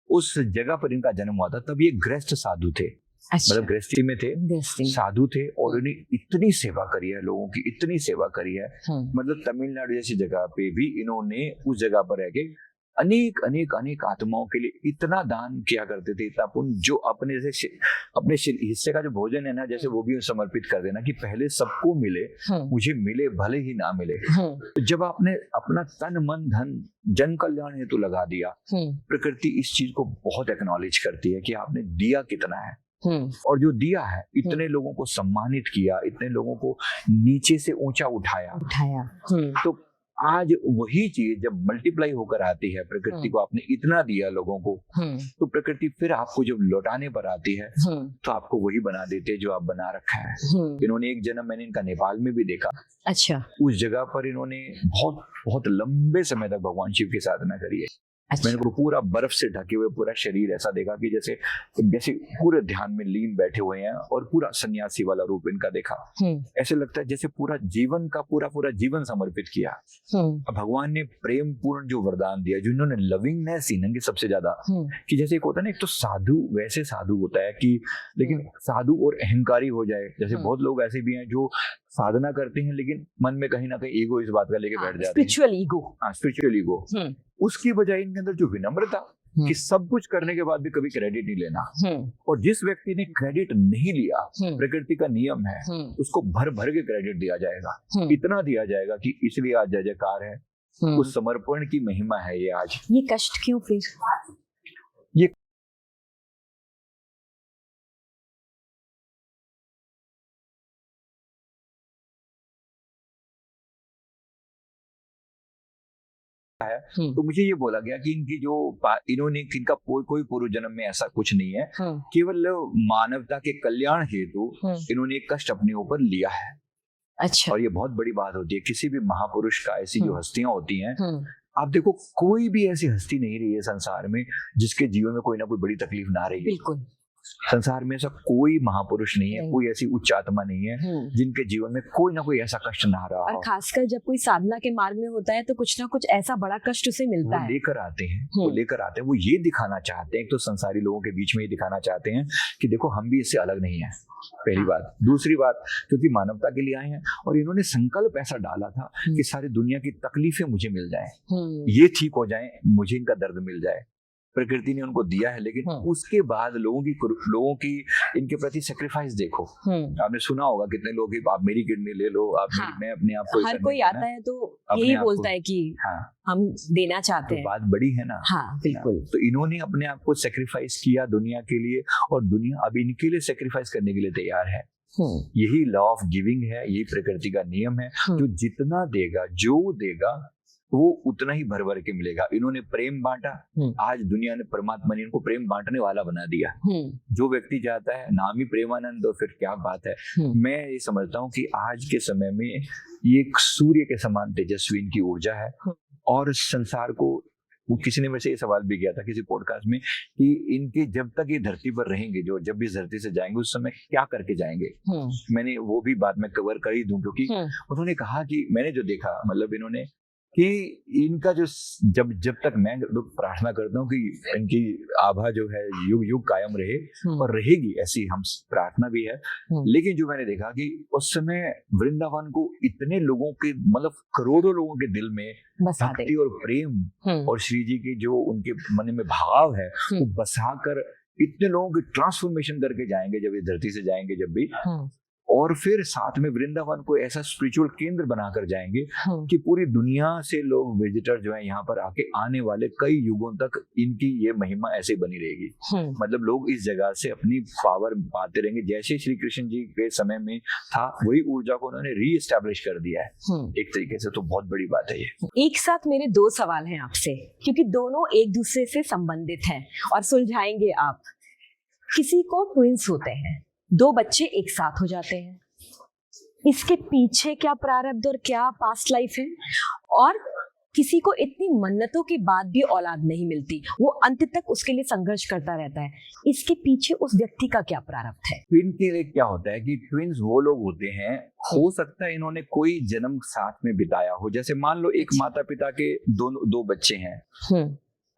उस जगह पर इनका जन्म हुआ था। तब ये गृहस्थ साधु थे। अच्छा। मतलब गृहस्थी में थे, साधु थे और उन्हें इतनी सेवा करी है, लोगों की इतनी सेवा करी है। मतलब तमिलनाडु जैसी जगह पे भी इन्होंने उस जगह पर रह के अनेक अनेक अनेक आत्माओं के लिए इतना दान किया करते थे, इतना पुण्य, जो अपने हिस्से का जो भोजन है ना, जैसे वो भी समर्पित कर देना कि पहले सबको मिले, मुझे मिले भले ही ना मिले। जब आपने अपना तन मन धन जन कल्याण हेतु लगा दिया, प्रकृति इस चीज को बहुत एक्नॉलेज करती है कि आपने दिया कितना है। और जो दिया है, इतने लोगों को सम्मानित किया, इतने लोगों को नीचे से ऊंचा उठाया। तो आज वही चीज जब मल्टीप्लाई होकर आती है, प्रकृति को आपने इतना दिया लोगों को, तो प्रकृति फिर आपको जब लौटाने पर आती है तो आपको वही बना देते है जो आप बना रखा है। इन्होंने एक जन्म मैंने इनका नेपाल में भी देखा। अच्छा। उस जगह पर इन्होंने बहुत बहुत लंबे समय तक भगवान शिव की साधना करी है। अच्छा। मैंने पूरा बर्फ से ढके हुए पूरा शरीर ऐसा देखा कि जैसे पूरे ध्यान में लीन बैठे हुए हैं, और पूरा सन्यासी वाला रूप इनका देखा। ऐसे लगता है जैसे पूरा जीवन का पूरा जीवन समर्पित किया। भगवान ने प्रेम पूर्ण जो वरदान दिया, जो इन्होंने लविंगनेस इनकी सबसे ज्यादा, कि जैसे एक होता है ना, एक तो साधु वैसे साधु होता है कि लेकिन साधु और अहंकारी हो जाए। जैसे बहुत लोग ऐसे भी हैं जो साधना करते हैं लेकिन मन में कहीं ना कहीं ईगो इस बात का लेके बैठ जाते हैं, स्पिरिचुअल ईगो। उसकी बजाय इनके अंदर जो विनम्रता कि सब कुछ करने के बाद भी कभी क्रेडिट नहीं लेना, और जिस व्यक्ति ने क्रेडिट नहीं लिया, प्रकृति का नियम है उसको भर भर के क्रेडिट दिया जाएगा, इतना दिया जाएगा कि इसलिए आज जय जयकार है। उस समर्पण की महिमा है ये आज। ये कष्ट क्यों फिर? ये है। तो मुझे ये बोला गया कि इनकी जो इन्होंने इनका कोई पूर्व जन्म में ऐसा कुछ नहीं है, केवल मानवता के कल्याण हेतु इन्होंने एक कष्ट अपने ऊपर लिया है। अच्छा। और ये बहुत बड़ी बात होती है किसी भी महापुरुष का, ऐसी जो हस्तियां होती हैं, आप देखो कोई भी ऐसी हस्ती नहीं रही है संसार में जिसके जीवन में कोई ना कोई बड़ी तकलीफ ना रही है। बिल्कुल। संसार में ऐसा कोई महापुरुष नहीं है, कोई ऐसी उच्च आत्मा नहीं है जिनके जीवन में कोई ना कोई ऐसा कष्ट ना रहा हो। और खासकर जब कोई साधना के मार्ग में होता है तो कुछ ना कुछ ऐसा बड़ा कष्ट उसे मिलता है। लेकर आते हैं, वो ये दिखाना चाहते हैं, तो संसारी लोगों के बीच में ये दिखाना चाहते हैं कि देखो हम भी इससे अलग नहीं है। पहली बात। दूसरी बात, क्योंकि मानवता के लिए आए हैं और इन्होंने संकल्प ऐसा डाला था कि सारी दुनिया की तकलीफें मुझे मिल जाए, ये ठीक हो जाए, मुझे इनका दर्द मिल जाए। प्रकृति ने उनको दिया है, लेकिन उसके बाद लोगों की इनके प्रति सेक्रीफाइस देखो। आपने सुना होगा कितने लोग आप मेरी किडनी ले लो, मैं अपने आप को, हर कोई आता है तो यही बोलता है कि हम देना चाहते हैं। बात बड़ी है ना। हाँ, बिल्कुल। तो इन्होंने अपने आप को सेक्रीफाइस किया दुनिया के लिए, और दुनिया अब इनके लिए सेक्रीफाइस करने के लिए तैयार है। यही लॉ ऑफ गिविंग है, यही प्रकृति का नियम है। जो जितना देगा, जो देगा वो उतना ही भर भर के मिलेगा। इन्होंने प्रेम बांटा, आज दुनिया ने, परमात्मा ने इनको प्रेम बांटने वाला बना दिया। जो व्यक्ति चाहता है, नाम ही प्रेमानंद, तो फिर क्या बात है। मैं ये समझता हूँ कि आज के समय में ये एक सूर्य के समान तेजस्वी इनकी ऊर्जा है, और संसार को, वो किसी ने मेरे से ये सवाल भी किया था किसी पॉडकास्ट में कि इनके जब तक ये धरती पर रहेंगे, जो जब भी धरती से जाएंगे उस समय क्या करके जाएंगे। मैंने वो भी बात में कवर कर ही दूं, क्योंकि उन्होंने कहा कि मैंने जो देखा, मतलब इन्होंने कि इनका जो जब तक मैं प्रार्थना करता हूँ कि इनकी आभा जो है युग युग कायम रहे, और रहेगी, ऐसी हम प्रार्थना भी है। लेकिन जो मैंने देखा कि उस समय वृंदावन को इतने लोगों के, मतलब करोड़ों लोगों के दिल में भक्ति और प्रेम और श्री जी की जो उनके मन में भाव है वो बसा कर इतने लोगों की ट्रांसफॉर्मेशन करके जाएंगे जब इस धरती से जाएंगे, जब भी और फिर साथ में वृंदावन को ऐसा स्पिरिचुअल केंद्र बनाकर जाएंगे कि पूरी दुनिया से लोग विजिटर जो है यहाँ पर आके आने वाले कई युगों तक इनकी ये महिमा ऐसे बनी रहेगी। मतलब लोग इस जगह से अपनी पावर पाते रहेंगे। जैसे श्री कृष्ण जी के समय में था, वही ऊर्जा को उन्होंने री एस्टैब्लिश कर दिया है एक तरीके से। तो बहुत बड़ी बात है ये। एक साथ मेरे दो सवाल हैं आपसे, क्योंकि दोनों एक दूसरे से संबंधित हैं और सुलझाएंगे आप। किसी को ट्विंस होते हैं, दो बच्चे एक साथ हो जाते हैं, इसके पीछे क्या प्रारब्ध और क्या पास्ट लाइफ है? और किसी को इतनी मन्नतों के बाद भी औलाद नहीं मिलती, वो अंत तक उसके लिए संघर्ष करता रहता है, इसके पीछे उस व्यक्ति का क्या प्रारब्ध है? ट्विन के लिए क्या होता है कि ट्विन्स वो लोग होते हैं, हो सकता है इन्होंने कोई जन्म साथ में बिताया हो। जैसे मान लो एक माता पिता के दो बच्चे हैं,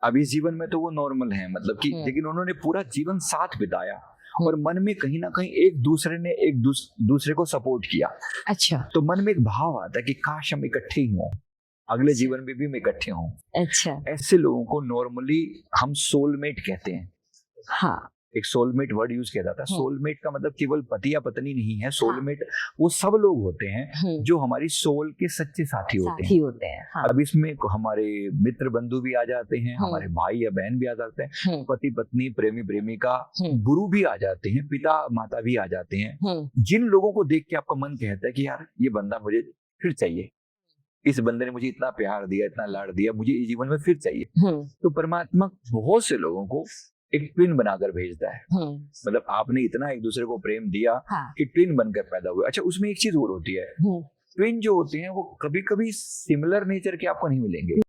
अब इस जीवन में तो वो नॉर्मल है, मतलब कि लेकिन उन्होंने पूरा जीवन साथ बिताया और मन में कहीं ना कहीं एक दूसरे ने एक दूसरे को सपोर्ट किया। अच्छा। तो मन में एक भाव आता है कि काश हम इकट्ठे ही हों, अगले जीवन में भी हम इकट्ठे हों। अच्छा। ऐसे लोगों को नॉर्मली हम सोलमेट कहते हैं। हाँ, एक सोलमेट वर्ड यूज किया जाता है। सोलमेट का मतलब केवल पति या पत्नी नहीं है। सोलमेट वो सब लोग होते हैं जो हमारी सोल के सच्चे साथी होते हैं। हाँ। अब इसमें हमारे मित्र बंधु भी आ जाते हैं, हमारे भाई या बहन भी आ जाते हैं, पति पत्नी, प्रेमी प्रेमिका, गुरु भी आ जाते हैं, पिता माता भी आ जाते हैं। जिन लोगों को देख के आपका मन कहता है कि यार ये बंदा मुझे फिर चाहिए, इस बंदे ने मुझे इतना प्यार दिया, इतना लाड दिया, मुझे इस जीवन में फिर चाहिए। तो परमात्मा बहुत से लोगों को एक ट्विन बनाकर भेजता है। मतलब आपने इतना एक दूसरे को प्रेम दिया कि ट्विन बनकर पैदा हुए। अच्छा, उसमें एक चीज और होती है, ट्विन जो होते हैं वो कभी कभी सिमिलर नेचर के आपको नहीं मिलेंगे।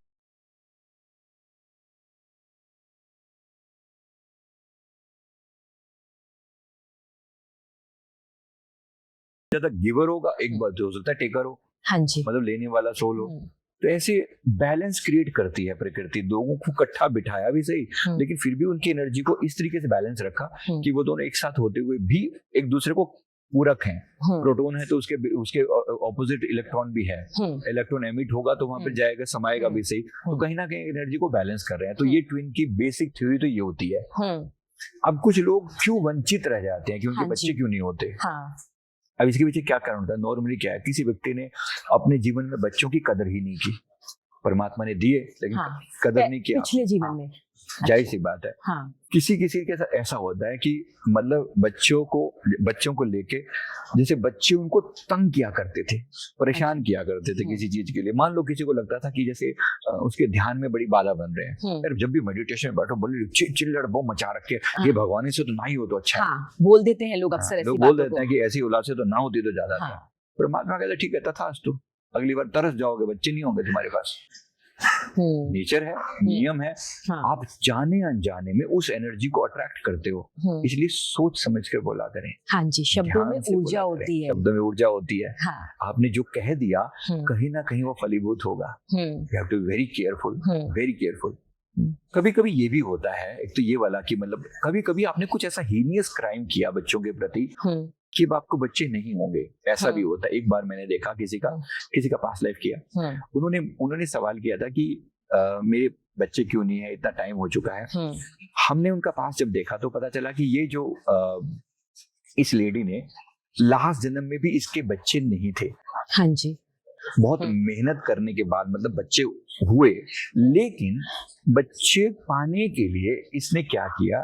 ज्यादा गिवर होगा, एक बार हो सकता है टेकर हो। हाँ जी। मतलब लेने वाला सोल हो। तो ऐसे बैलेंस क्रिएट करती है प्रकृति। लोगों को इकट्ठा बिठाया भी सही, लेकिन फिर भी उनकी एनर्जी को इस तरीके से बैलेंस रखा कि वो दोनों एक साथ होते हुए भी एक दूसरे को पूरक हैं। प्रोटॉन है तो उसके ऑपोजिट इलेक्ट्रॉन भी है। इलेक्ट्रॉन एमिट होगा तो वहां पर जाएगा, समाएगा भी सही। तो कहीं ना कहीं एनर्जी को बैलेंस कर रहे हैं। तो ये ट्विन की बेसिक थ्योरी तो ये होती है। अब कुछ लोग क्यों वंचित रह जाते हैं कि उनके बच्चे क्यों नहीं होते? अब इसके पीछे क्या कारण होता है? नॉर्मली क्या है, किसी व्यक्ति ने अपने जीवन में बच्चों की कदर ही नहीं की। परमात्मा ने दिए लेकिन कदर नहीं किया पिछले जीवन में। जाहिर सी बात है। किसी के साथ ऐसा होता है कि मतलब बच्चों को लेके, जैसे बच्चे उनको तंग किया करते थे, परेशान किया करते थे किसी चीज के लिए। मान लो किसी को लगता था कि जैसे उसके ध्यान में बड़ी बाधा बन रहे हैं, यार जब भी मेडिटेशन में बैठो बोले चिल्लड़ वो मचा रखे, ये भगवान से तो ना ही हो तो अच्छा है। बोल देते हैं लोग अक्सर, लोग बोल देते हैं कि ऐसी औलाद से तो ना होती तो ज्यादा था। परमात्मा कहता है ठीक है, तथास्तु, अगली बार तरस जाओगे, बच्चे नहीं होंगे तुम्हारे पास। नेचर है, नियम है। आप जाने अनजाने में उस एनर्जी को अट्रैक्ट करते हो, इसलिए सोच समझ कर बोला करें। हाँ जी, शब्दों में ऊर्जा होती है। शब्दों में ऊर्जा होती है। आपने जो कह दिया कहीं ना कहीं वो फलीभूत होगा। You have to be very careful, very careful. कभी कभी ये भी होता है, एक तो ये वाला कि मतलब कभी कभी आपने कुछ ऐसा हीनियस क्राइम किया बच्चों के प्रति कि अब आपको बच्चे नहीं होंगे, ऐसा भी होता है। एक बार मैंने देखा किसी का पास्ट लाइफ किया, उन्होंने सवाल किया था कि मेरे बच्चे क्यों नहीं है, इतना टाइम हो चुका है। हमने उनका पास्ट जब देखा तो पता चला कि ये जो इस लेडी ने लास्ट जन्म में भी इसके बच्चे नहीं थे। हाँ जी। बहुत मेहनत करने के बाद मतलब बच्चे हुए, लेकिन बच्चे पाने के लिए इसने क्या किया,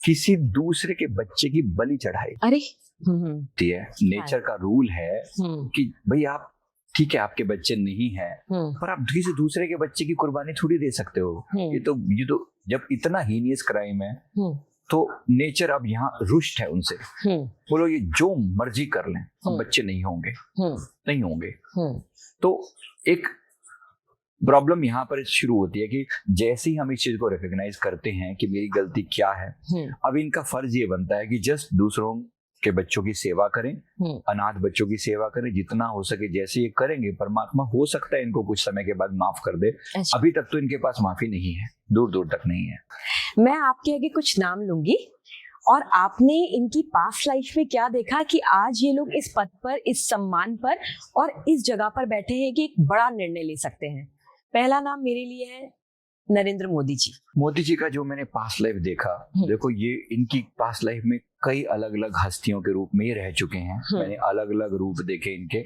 किसी दूसरे के बच्चे की बलि चढ़ाई। अरे नेचर का रूल है कि भाई आप ठीक है, आपके बच्चे नहीं है, पर आप किसी दूसरे के बच्चे की कुर्बानी थोड़ी दे सकते हो। ये तो जब इतना हीनियस क्राइम है तो नेचर अब यहाँ रुष्ट है उनसे। बोलो ये जो मर्जी कर लें, हम बच्चे नहीं होंगे। तो एक प्रॉब्लम यहाँ पर शुरू होती है कि जैसे ही हम इस चीज को रिकॉग्नाइज करते हैं कि मेरी गलती क्या है, अब इनका फर्ज ये बनता है कि जस्ट दूसरों के बच्चों की सेवा करें, अनाथ बच्चों की सेवा करें, जितना हो सके। जैसे ये करेंगे परमात्मा हो सकता है इनको कुछ समय के बाद माफ कर दे। अभी तक तो इनके पास माफी नहीं है, दूर दूर तक नहीं है। मैं आपके आगे कुछ नाम लूंगी और आपने इनकी पास्ट लाइफ में क्या देखा कि आज ये लोग इस पद पर, इस सम्मान पर और इस जगह पर बैठे हैं कि एक बड़ा निर्णय ले सकते हैं। पहला नाम मेरे लिए है नरेंद्र मोदी जी। मोदी जी का जो मैंने पास्ट लाइफ देखा, देखो ये इनकी पास्ट लाइफ में कई अलग अलग हस्तियों के रूप में ये रह चुके हैं। मैंने अलग अलग रूप देखे इनके।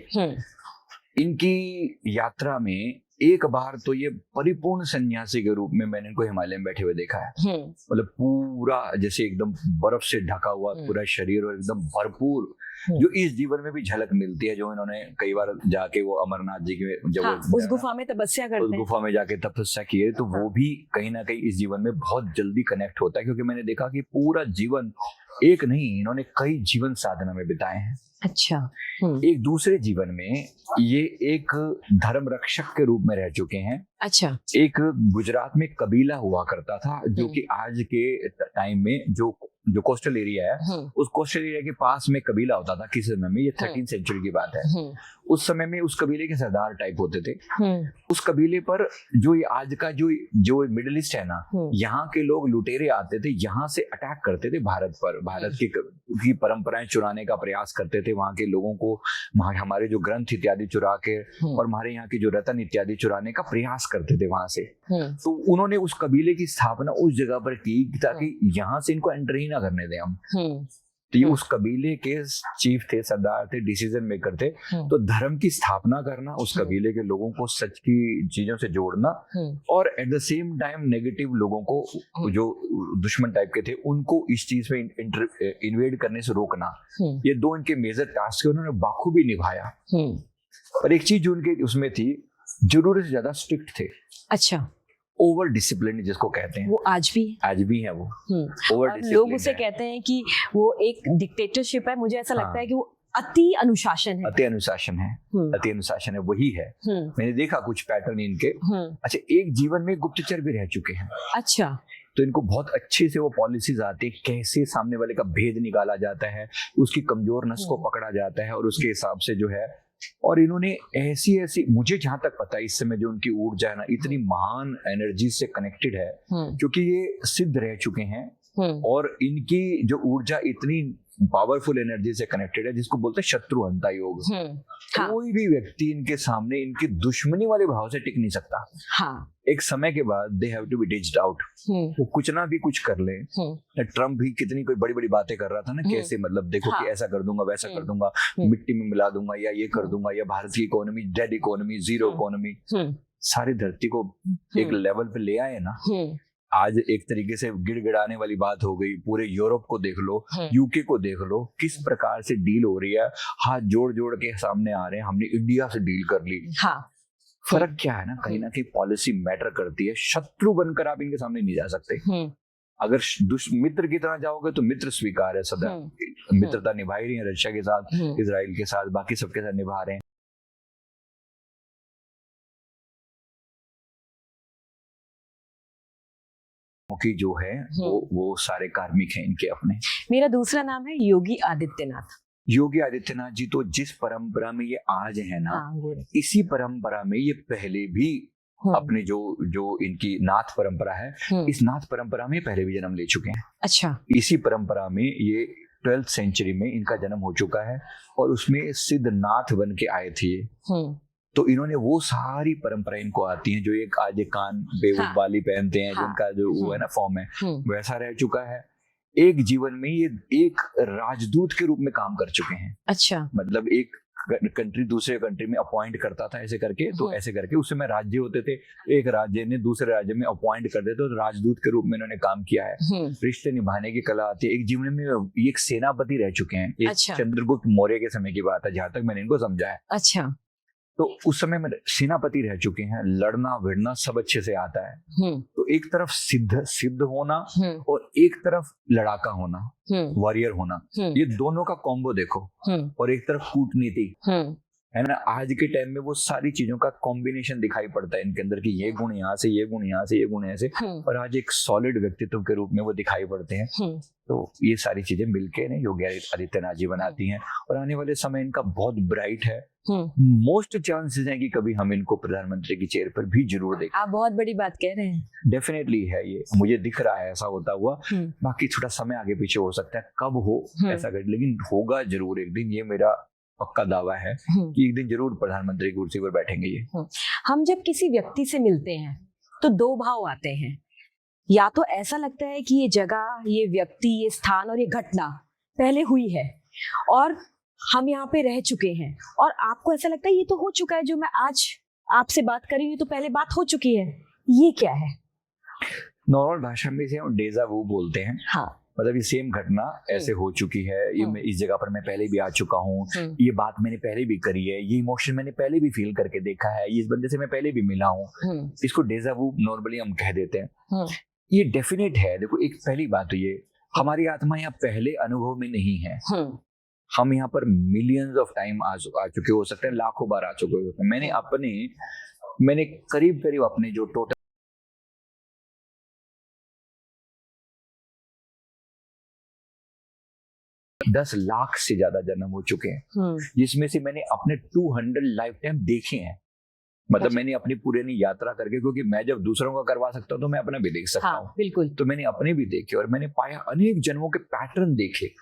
इनकी यात्रा में एक बार तो ये परिपूर्ण सन्यासी के रूप में मैंने इनको हिमालय में बैठे हुए देखा है। मतलब पूरा जैसे एकदम बर्फ से ढका हुआ पूरा शरीर और एकदम भरपूर, जो इस जीवन में भी झलक मिलती है, जो इन्होंने कई बार जाके वो अमरनाथ जी के जब उस गुफा में तपस्या करते हैं, उस गुफा में जाके तपस्या किए, तो वो भी कहीं ना कहीं इस जीवन में बहुत जल्दी कनेक्ट होता है। क्योंकि मैंने देखा कि पूरा जीवन एक नहीं, इन्होंने कई जीवन साधना में बिताए हैं। अच्छा। एक दूसरे जीवन में ये एक धर्म रक्षक के रूप में रह चुके हैं। अच्छा। एक गुजरात में कबीला हुआ करता था, जो कि आज के टाइम में जो कोस्टल एरिया है, उस कोस्टल एरिया के पास में कबीला होता था किसी समय में। ये 13वीं सेंचुरी की बात है। उस समय में उस कबीले के सरदार टाइप होते थे। उस कबीले पर जो ये आज का जो मिडिल ईस्ट है ना, यहाँ के लोग लुटेरे आते थे, यहाँ से अटैक करते थे भारत पर, भारत की परंपराएं चुराने का प्रयास करते थे, वहाँ के लोगों को हमारे जो ग्रंथ इत्यादि चुरा के और हमारे यहाँ की जो रत्न इत्यादि चुराने का प्रयास करते थे वहां से। तो उन्होंने उस कबीले की स्थापना उस जगह पर की ताकि यहाँ से इनको एंटर ही ना करने दें हम। तो ये उस कबीले के चीफ थे, सरदार थे, डिसीजन मेकर थे। तो धर्म की स्थापना करना, उस कबीले के लोगों को सच की चीजों से जोड़ना, और at the same time negative लोगों को जो दुश्मन टाइप के थे उनको इस चीज में इन्वेड करने से रोकना, ये दो इनके मेजर टास्क थे। उन्होंने बाखूबी निभाया। पर एक चीज जो उनके उसमें थी, जरूरत से ज्यादा स्ट्रिक्ट थे। अच्छा। ओवर डिसिप्लिन जिसको कहते हैं, वो आज भी है वो। ओवर डिसिप्लिन लोग उसे कहते हैं कि वो एक डिक्टेटरशिप है। मुझे ऐसा लगता है कि वो अति अनुशासन है। अति अनुशासन है, अति अनुशासन है, वही है। मैंने देखा कुछ पैटर्न इनके। अच्छा, एक जीवन में गुप्तचर भी रह चुके हैं। अच्छा। तो इनको बहुत अच्छे से वो पॉलिसीज आती है, कैसे सामने वाले का भेद निकाला जाता है, उसकी कमजोर नस को पकड़ा जाता है और उसके हिसाब से जो है। और इन्होंने ऐसी मुझे जहां तक पता है इस समय जो उनकी ऊर्जा है ना, इतनी महान एनर्जी से कनेक्टेड है, क्योंकि ये सिद्ध रह चुके हैं। और इनकी जो ऊर्जा इतनी पावरफुल एनर्जी से कनेक्टेड है, जिसको बोलते हैं शत्रु हंता योग। कोई भी व्यक्ति इनके सामने इनकी दुश्मनी वाले भाव से टिक नहीं सकता। एक समय के बाद they have to be dished out. वो कुछ ना भी कुछ कर ले। ट्रम्प भी कितनी कोई बड़ी बड़ी बातें कर रहा था ना, कैसे मतलब देखो कि ऐसा कर दूंगा, वैसा कर दूंगा, मिट्टी में मिला दूंगा, या ये कर दूंगा, या भारत की economy dead economy, zero economy, सारी धरती को एक लेवल पे ले आए ना। आज एक तरीके से गिड़गिड़ाने वाली बात हो गई। पूरे यूरोप को देख लो, यूके को देख लो, किस प्रकार से डील हो रही है, हाथ जोड़ जोड़ के सामने आ रहे हैं। हमने इंडिया से डील कर ली। फर्क क्या है ना, कहीं ना कहीं पॉलिसी मैटर करती है। शत्रु बनकर आप इनके सामने नहीं जा सकते। अगर मित्र की तरह जाओगे तो मित्र स्वीकार है सदा। मित्रता निभा ही रही है रशिया के साथ, इजराइल के साथ, बाकी सबके साथ निभा रहे हैं। की जो है वो सारे कार्मिक हैं इनके अपने। मेरा दूसरा नाम है योगी आदित्यनाथ। योगी आदित्यनाथ जी तो जिस परंपरा में ये आज है ना, इसी परंपरा में ये पहले भी अपने जो इनकी नाथ परंपरा है, इस नाथ परंपरा में पहले भी जन्म ले चुके हैं। अच्छा। इसी परंपरा में ये 12th सेंचुरी में इनका जन्म हो चुका है और उसमें सिद्ध नाथ बन के आए थे। तो इन्होंने वो सारी परंपरा इनको आती है, जो एक आज कान पे वो बाली पहनते हैं, जिनका जो वो है ना फॉर्म है, वैसा रह चुका है। एक जीवन में ये एक राजदूत के रूप में काम कर चुके हैं। अच्छा। मतलब एक कंट्री दूसरे कंट्री में अपॉइंट करता था ऐसे करके, तो ऐसे करके उस समय राज्य होते थे, एक राज्य ने दूसरे राज्य में अपॉइंट कर देते, तो राजदूत के रूप में इन्होंने काम किया है। रिश्ते निभाने की कला आती है। एक जीवन में ये एक सेनापति रह चुके हैं। अच्छा। चंद्रगुप्त मौर्य के समय की बात है, जहां तक मैंने इनको समझा है। अच्छा। तो उस समय में सेनापति रह चुके हैं, लड़ना भिड़ना सब अच्छे से आता है। तो एक तरफ सिद्ध होना और एक तरफ लड़ाका होना, वॉरियर होना, ये दोनों का कॉम्बो देखो। और एक तरफ कूटनीति है ना, आज के टाइम में वो सारी चीजों का कॉम्बिनेशन दिखाई पड़ता है इनके अंदर, कि ये गुण यहाँ से, ये गुण यहाँ से, ये गुण यहाँ से, और आज एक सॉलिड व्यक्तित्व के रूप में वो दिखाई पड़ते हैं। तो ये सारी चीजें मिलके ने योगी आदित्यनाथ जी बनाती हैं। और आने वाले समय इनका बहुत ब्राइट है। मोस्ट चांसेस हैं कि कभी हम इनको प्रधानमंत्री की चेयर पर भी जरूर देखें। आप बहुत बड़ी बात कह रहे हैं। डेफिनेटली है, ये मुझे दिख रहा है ऐसा होता हुआ। बाकी थोड़ा समय आगे पीछे हो सकता है, कब हो ऐसा कर, लेकिन होगा जरूर एक दिन। ये मेरा पक्का दावा है कि एक दिन जरूर प्रधानमंत्री की कुर्सी पर बैठेंगे ये। हम जब किसी व्यक्ति से मिलते हैं तो दो भाव आते हैं। या तो ऐसा लगता है कि ये जगह, ये व्यक्ति, ये स्थान और ये घटना पहले हुई है और हम यहाँ पे रह चुके हैं, और आपको ऐसा लगता है ये तो हो चुका है, जो मैं आज आपसे बात कर रही हूँ तो पहले बात हो चुकी है। ये क्या है? नॉर्मल भाषा में इसे हम डेजा वू बोलते हैं। हाँ, मतलब ये सेम घटना ऐसे हो चुकी है, ये मैं इस जगह पर मैं पहले भी आ चुका हूँ, ये बात मैंने पहले भी करी है, ये इमोशन मैंने पहले भी फील करके देखा है, इस बंदे से मैं पहले भी मिला हूँ। इसको डेजा वू नॉर्मली हम कह देते हैं। ये डेफिनेट है। देखो, एक पहली बात तो ये, हमारी आत्मा यहाँ पहले अनुभव में नहीं है। हम यहाँ पर मिलियंस ऑफ टाइम आ चुके हो सकते हैं, लाखों बार आ चुके हो। मैंने करीब करीब अपने जो टोटल 10 लाख से ज्यादा जन्म हो चुके हैं, जिसमें से मैंने अपने 200 लाइफ टाइम देखे हैं। मतलब मैंने अपनी पुरानी यात्रा करके, क्योंकि मैं जब दूसरों का करवा सकता हूँ तो मैं अपना भी देख सकता हूँ। बिल्कुल। तो मैंने अपने भी देखे और मैंने पाया अनेक जन्मों के पैटर्न देखे,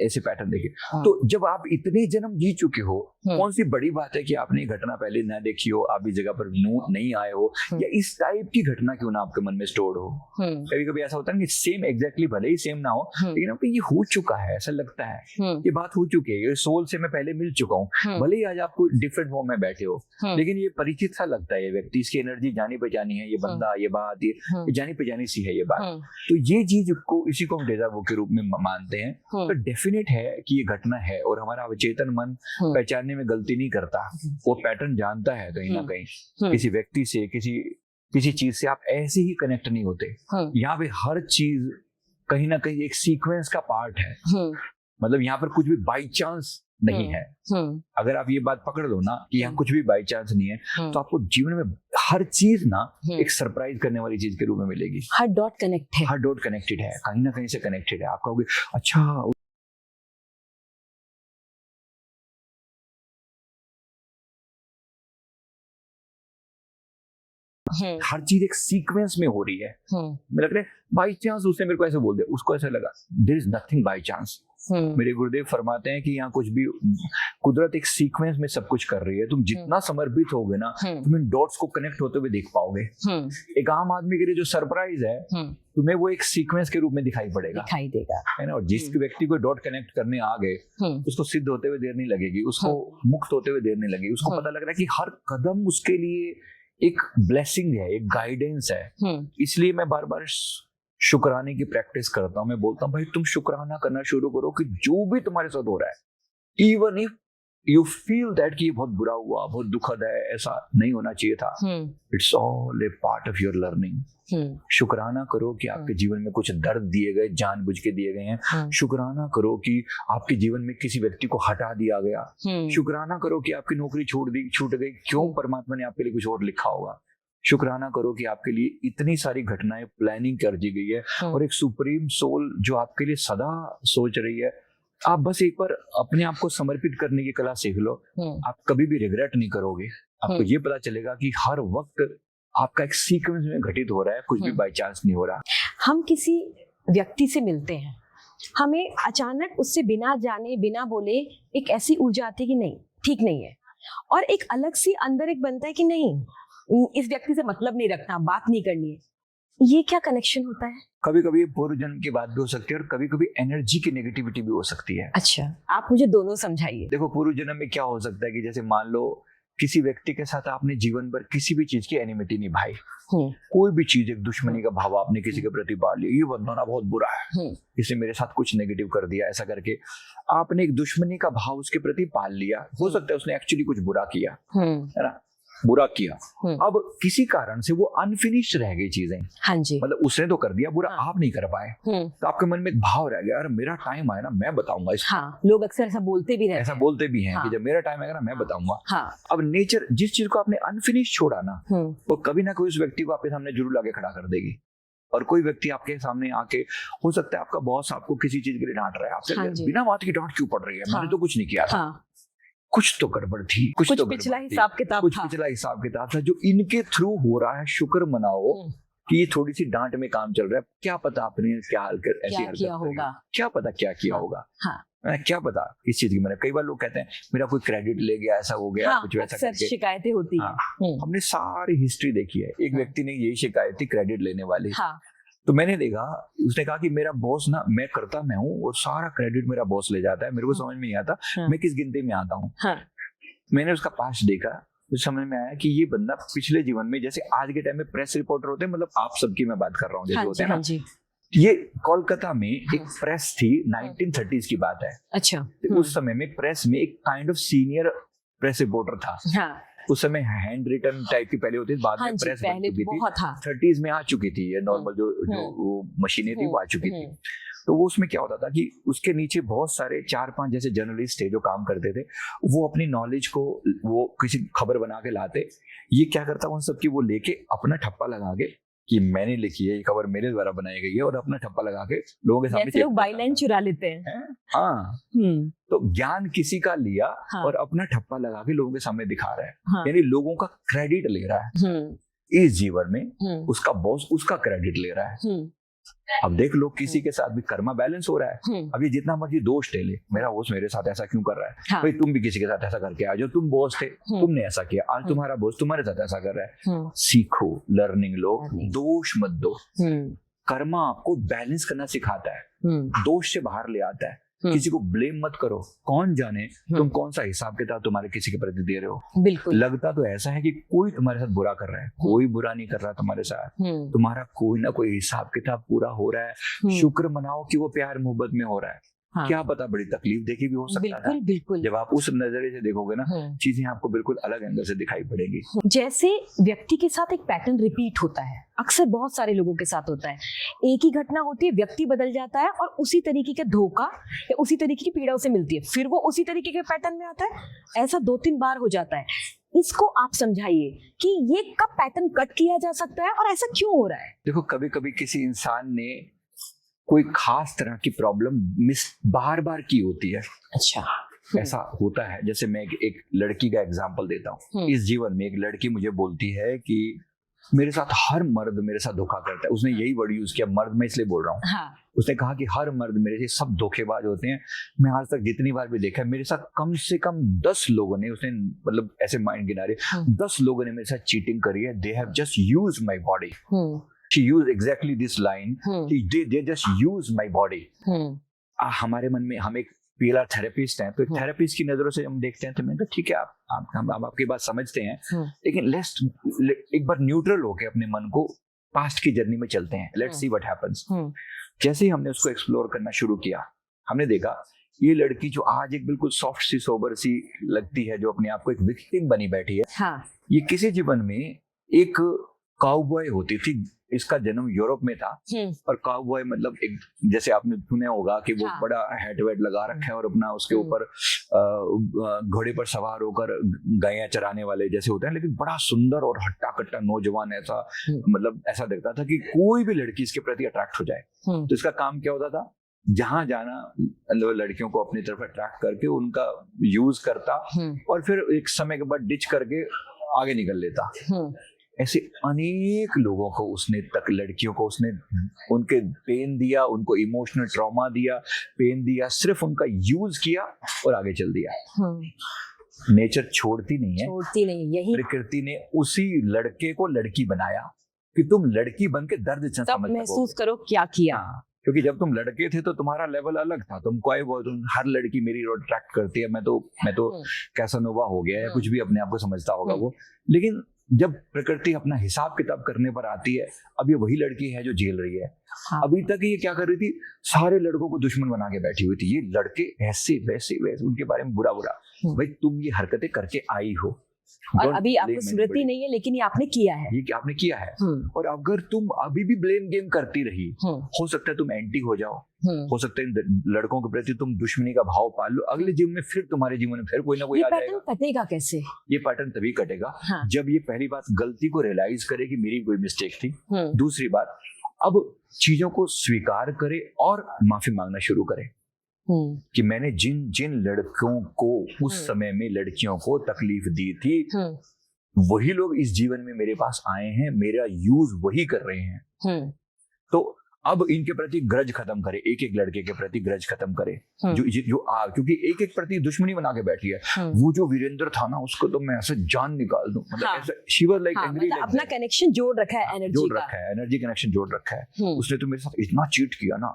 ऐसे पैटर्न देखे। तो जब आप इतने जन्म जी चुके हो, कौन सी बड़ी बात है कि आपने ये घटना पहले ना देखी हो, आप इस जगह पर नहीं आए हो, या इस टाइप की घटना क्यों ना आपके मन में स्टोर्ड हो। कभी कभी ऐसा होता है कि सेम एग्जैक्टली भले ही सेम ना हो, लेकिन आपको ये हो चुका है, ऐसा लगता है ये बात हो चुकी है, ये सोल से मैं पहले मिल चुका हूँ। भले ही आज आपको डिफरेंट फॉर्म में बैठे हो, लेकिन ये परिचित सा लगता है, ये व्यक्ति, इसकी एनर्जी जानी पहचानी है, ये बंदा, ये बात, ये जानी पहचानी सी है ये बात। तो ये चीज को, इसी को हम डेजा वू के रूप में मानते हैं। तो डेफिनेट है कि ये घटना है और हमारा अवचेतन मन पहचानने में गलती नहीं करता, वो पैटर्न जानता है कहीं ना कहीं। किसी व्यक्ति से, किसी चीज से आप ऐसे ही कनेक्ट नहीं होते। यहाँ पे हर चीज कहीं ना कहीं एक सीक्वेंस का पार्ट है। मतलब यहाँ पर कुछ भी बाई चांस नहीं है। अगर आप ये बात पकड़ लो ना कि यहाँ कुछ भी बाई चांस नहीं है, तो आपको जीवन में हर चीज ना एक सरप्राइज करने वाली चीज के रूप में मिलेगी। हर डॉट कनेक्ट है, हर डॉट कनेक्टेड है, कहीं ना कहीं से कनेक्टेड है। आप कहोगे अच्छा, हर चीज एक सीक्वेंस में हो रही है। मुझे लग रहा है बाई चांस उसने मेरे को ऐसे बोल दिया, उसको ऐसा लगा। There is nothing by chance. मेरे गुरुदेव फरमाते हैं कि यहाँ कुछ भी, कुदरत एक सीक्वेंस में सब कुछ कर रही है। तुम जितना समर्पित होगे ना, तुम इन डॉट्स को कनेक्ट होते हुए देख पाओगे। एक आम आदमी के लिए जो सरप्राइज है, तुम्हें वो एक सीक्वेंस के रूप में दिखाई देगा, है ना। और जिस व्यक्ति को डॉट कनेक्ट करने आ गए, उसको सिद्ध होते हुए देर नहीं लगेगी, उसको मुक्त होते हुए देर नहीं लगेगी। उसको पता लग रहा है कि हर कदम उसके लिए एक ब्लेसिंग है, एक गाइडेंस है। इसलिए मैं बार बार शुक्राने की प्रैक्टिस करता हूँ। मैं बोलता हूँ भाई, तुम शुक्राना करना शुरू करो कि जो भी तुम्हारे साथ हो रहा है, even if you feel that कि ये बहुत बुरा हुआ, बहुत दुखद है, ऐसा नहीं होना चाहिए था, it's all A part of your learning. शुक्राना करो कि आपके जीवन में कुछ दर्द दिए गए, जानबूझ के दिए गए हैं। शुक्राना करो कि आपके जीवन में किसी व्यक्ति को हटा दिया गया। शुक्राना करो कि आपकी नौकरी छूट गई, क्यों परमात्मा ने आपके लिए कुछ और लिखा होगा। शुक्राना करो कि आपके लिए इतनी सारी घटनाएं प्लानिंग कर दी गई है, और एक सुप्रीम सोल जो आपके लिए सदा सोच रही है। आप बस एक बार अपने आप को समर्पित करने की कला सीख लो, आप कभी भी रिग्रेट नहीं करोगे। आपको ये पता चलेगा कि हर वक्त आपका एक सीक्वेंस में घटित हो रहा है, कुछ भी बाय चांस नहीं हो रहा। हम किसी व्यक्ति से मिलते हैं, हमें अचानक उससे बिना जाने बिना बोले एक ऐसी ऊर्जा आती है कि नहीं, ठीक नहीं है, और एक अलग सी अंदर एक बनता है कि नहीं, इस व्यक्ति से मतलब नहीं रखना, बात नहीं करनी है। ये क्या कनेक्शन होता है? कभी कभी पूर्व जन्म की बात भी हो सकती है, और कभी कभी एनर्जी की नेगेटिविटी भी हो सकती है। अच्छा, आप मुझे दोनों समझाइए। देखो, पूर्व जन्म में क्या हो सकता है कि जैसे मान लो किसी व्यक्ति के साथ आपने जीवन भर किसी भी चीज की एनिमिटी निभाई, कोई भी चीज, एक दुश्मनी का भाव आपने किसी के प्रति पाल लिया, ये बंदा ना बहुत बुरा है, इसने मेरे साथ कुछ नेगेटिव कर दिया, ऐसा करके आपने एक दुश्मनी का भाव उसके प्रति पाल लिया। हो सकता है उसने एक्चुअली कुछ बुरा किया, है ना, बुरा किया। अब किसी कारण से वो अनफिनिश्ड रह गई चीजें। हाँ जी। मतलब उसने तो कर दिया बुरा, आप नहीं कर पाए, तो आपके मन में एक भाव रह गया, यार मेरा टाइम आया ना, मैं बताऊंगा इसको। हाँ, लोग अक्सर ऐसा बोलते भी रहते हैं। ऐसा बोलते भी हैं कि जब मेरा टाइम आएगा ना, मैं बताऊंगा। अब नेचर जिस चीज को आपने अनफिनिश्ड छोड़ा ना, वो कभी ना कोई उस व्यक्ति को आपके सामने जरूर लाके खड़ा कर देगी। और कोई व्यक्ति आपके सामने आके, हो सकता है आपका बॉस आपको किसी चीज के लिए डांट रहा है, आपसे बिना बात की डांट क्यों पड़ रही है, मैंने तो कुछ नहीं किया था, कुछ तो गड़बड़ थी, कुछ तो पिछला हिसाब किताब कुछ पिछला हिसाब किताब था जो इनके थ्रू हो रहा है। शुक्र मनाओ कि ये थोड़ी सी डांट में काम चल रहा है। क्या पता आपने क्या हरकत, ऐसी हरकत होगा, क्या पता क्या किया होगा। मैं क्या पता किस चीज की। मैंने कई बार लोग कहते हैं मेरा कोई क्रेडिट ले गया, ऐसा हो गया, हाँ, कुछ वैसा अक्सर करके। शिकायतें होती हाँ, हैं। हमने सारी हिस्ट्री देखी है। एक व्यक्ति ने यही शिकायत थी क्रेडिट लेने वाली। हाँ, तो मैंने देखा, उसने कहा कि मेरा बॉस ना, मैं करता मैं हूँ और सारा क्रेडिट मेरा बॉस ले जाता है, मेरे को समझ में नहीं आता मैं किस गिनती में आता हूँ। मैंने उसका पास्ट देखा तो समझ में आया कि ये बंदा पिछले जीवन में, जैसे आज के टाइम में प्रेस रिपोर्टर होते हैं, मतलब आप सबकी मैं बात कर रहा हूँ जैसे होते हैं ना, ये कोलकाता में एक प्रेस थी, 1930s की बात है। अच्छा। तो उस समय में प्रेस में एक kind of senior press reporter था। हाँ, उस समय हैंड रिटन टाइप की पहले होती थी, बाद में प्रेस बन चुकी थी। 30s में आ चुकी थी ये नॉर्मल जो वो मशीनें थी वो आ चुकी थी। तो वो उसमें क्या होता था कि उसके नीचे बहुत सारे 4-5 जैसे जर्नलिस्ट थे जो काम करते थे। वो अपनी नॉलेज को वो किसी खबर बना के लाते, ये क्या करता उन सबकी वो लेके अपना ठप्पा लगा के कि मैंने लिखी है ये खबर, मेरे द्वारा बनाई गई है, और अपना ठप्पा लगा के लोगों के सामने लोग बाईलाइन चुरा लेते हैं। हाँ, तो ज्ञान किसी का लिया और अपना ठप्पा लगा के लोगों के सामने दिखा रहा है, यानी लोगों का क्रेडिट ले रहा है। इस जीवन में उसका बॉस उसका क्रेडिट ले रहा है। अब देख लो किसी के साथ भी कर्मा बैलेंस हो रहा है। अभी जितना मर्जी दोष ले ले, मेरा बॉस मेरे साथ ऐसा क्यों कर रहा है, हाँ। भाई तुम भी किसी के साथ ऐसा करके आ जाओ, तुम बॉस थे, तुमने ऐसा किया, आज तुम्हारा बॉस तुम्हारे साथ ऐसा कर रहा है। सीखो, लर्निंग लो, दोष मत दो। कर्मा आपको बैलेंस करना सिखाता है, दोष से बाहर ले आता है। किसी को ब्लेम मत करो, कौन जाने तुम कौन सा हिसाब किताब तुम्हारे किसी के प्रति दे रहे हो। बिल्कुल। लगता तो ऐसा है कि कोई तुम्हारे साथ बुरा कर रहा है, कोई बुरा नहीं कर रहा तुम्हारे साथ। तुम्हारा कोई ना कोई हिसाब किताब पूरा हो रहा है। शुक्र मनाओ कि वो प्यार मोहब्बत में हो रहा है। हाँ। क्या पता बड़ी तकलीफ देखी भी हो सकता है। बिल्कुल। जब आप उस नजरिए से देखोगे ना, चीजें आपको बिल्कुल अलग एंगल से दिखाई पड़ेगी। जैसे व्यक्ति के साथ एक पैटर्न रिपीट होता है, अक्सर बहुत सारे लोगों के साथ होता है। एक ही घटना होती है, व्यक्ति बदल जाता है और उसी तरीके का धोखा या उसी तरीके की पीड़ा उसे मिलती है, फिर वो उसी तरीके के पैटर्न में आता है। ऐसा 2-3 बार हो जाता है। इसको आप समझाइए कि ये कब पैटर्न कट किया जा सकता है और ऐसा क्यों हो रहा है। देखो, कभी कभी किसी इंसान ने कोई खास तरह की प्रॉब्लम मिस बार बार की होती है। अच्छा। ऐसा होता है। जैसे मैं एक लड़की का एग्जांपल देता हूँ। इस जीवन में एक लड़की मुझे बोलती है कि मेरे साथ हर मर्द मेरे साथ धोखा करता है। उसने यही वर्ड यूज किया, मर्द, मैं इसलिए बोल रहा हूँ। हाँ। उसने कहा कि हर मर्द मेरे से सब धोखेबाज होते हैं। मैं आज तक जितनी बार भी देखा है, मेरे साथ कम से कम 10 लोगों ने, उसने मतलब ऐसे माइंड गिना रहे, 10 लोगों ने मेरे साथ चीटिंग करी है। They have just used my body. She used exactly this line. They just use my body. हमारे मन में, हम एक पीला थेरेपिस्ट हैं, तो थेरेपिस्ट की नजरों से हम देखते हैं, तो मैंने कहा ठीक है, हम आपकी बात समझते हैं, लेकिन लेट्स एक बार न्यूट्रल होके अपने मन को पास्ट की जर्नी में चलते हैं। Let's see what happens. जैसे ही हमने उसको एक्सप्लोर करना शुरू किया, हमने देखा ये लड़की जो आज एक बिल्कुल सॉफ्ट सी, सोबर सी लगती है, जो अपने आप को एक विक्टिम बनी बैठी है, हाँ। ये किसी जीवन में एक काउबॉय होती थी। इसका जन्म यूरोप में था, और काउबॉय मतलब एक, जैसे आपने सुना होगा कि वो बड़ा हैट वेट लगा रखा है और अपना उसके ऊपर घोड़े पर सवार होकर गायें चराने वाले जैसे होते हैं, लेकिन बड़ा सुंदर और हट्टा कट्टा नौजवान, ऐसा मतलब ऐसा दिखता था कि कोई भी लड़की इसके प्रति अट्रैक्ट हो जाए। तो इसका काम क्या होता था, जहां जाना मतलब लड़कियों को अपनी तरफ अट्रैक्ट करके उनका यूज करता, और फिर एक समय के बाद डिच करके आगे निकल लेता। ऐसे अनेक लोगों को उसने, तक लड़कियों को उसने उनके पेन दिया, उनको इमोशनल ट्रॉमा दिया, पेन दिया, सिर्फ उनका यूज किया और आगे चल दिया। नेचर छोड़ती नहीं है, यही प्रकृति ने उसी लड़के को लड़की बनाया कि तुम लड़की बन के दर्द समझ महसूस करो क्या किया। क्योंकि जब तुम लड़के थे तो तुम्हारा लेवल अलग था, तुम हर लड़की मेरी रोड ट्रैक्ट करती है, मैं तो कैसानोवा हो गया या कुछ भी अपने आप को समझता होगा वो। लेकिन जब प्रकृति अपना हिसाब किताब करने पर आती है, अब ये वही लड़की है जो झेल रही है। हाँ। अभी तक ये क्या कर रही थी, सारे लड़कों को दुश्मन बना के बैठी हुई थी। ये लड़के ऐसे वैसे उनके बारे में बुरा भाई तुम ये हरकतें करके आई हो, और अभी आपको स्मृति नहीं है, लेकिन ये आपने किया है, ये आपने किया है। और अगर तुम अभी भी ब्लेम गेम करती रही, हो सकता है तुम एंटी हो जाओ, हो सकता है लड़कों के प्रति तुम दुश्मनी का भाव पाल लो, अगले जीवन में फिर तुम्हारे जीवन में फिर कोई ना कोई आ जाएगा। ये पैटर्न कटेगा कैसे? ये पैटर्न तभी कटेगा जब ये पहली बात गलती को रियलाइज करे कि मेरी कोई मिस्टेक थी। दूसरी बात, अब चीजों को स्वीकार करे और माफी मांगना शुरू करे कि मैंने जिन लड़कों को उस समय में लड़कियों को तकलीफ दी थी, वही लोग इस जीवन में मेरे पास आए हैं, मेरा यूज वही कर रहे हैं। तो अब इनके प्रति ग्रज खत्म करे, एक एक लड़के के प्रति ग्रज खत्म करे, क्योंकि एक एक प्रति दुश्मनी बना के बैठी है। वो जो वीरेंद्र था ना, उसको तो मैं ऐसे जान निकाल दूं, मतलब ऐसे शी वाज लाइक एंग्री, अपना कनेक्शन जोड़ रखा है, एनर्जी कनेक्शन जोड़ रखा है। उसने तो मेरे साथ इतना चीट किया ना,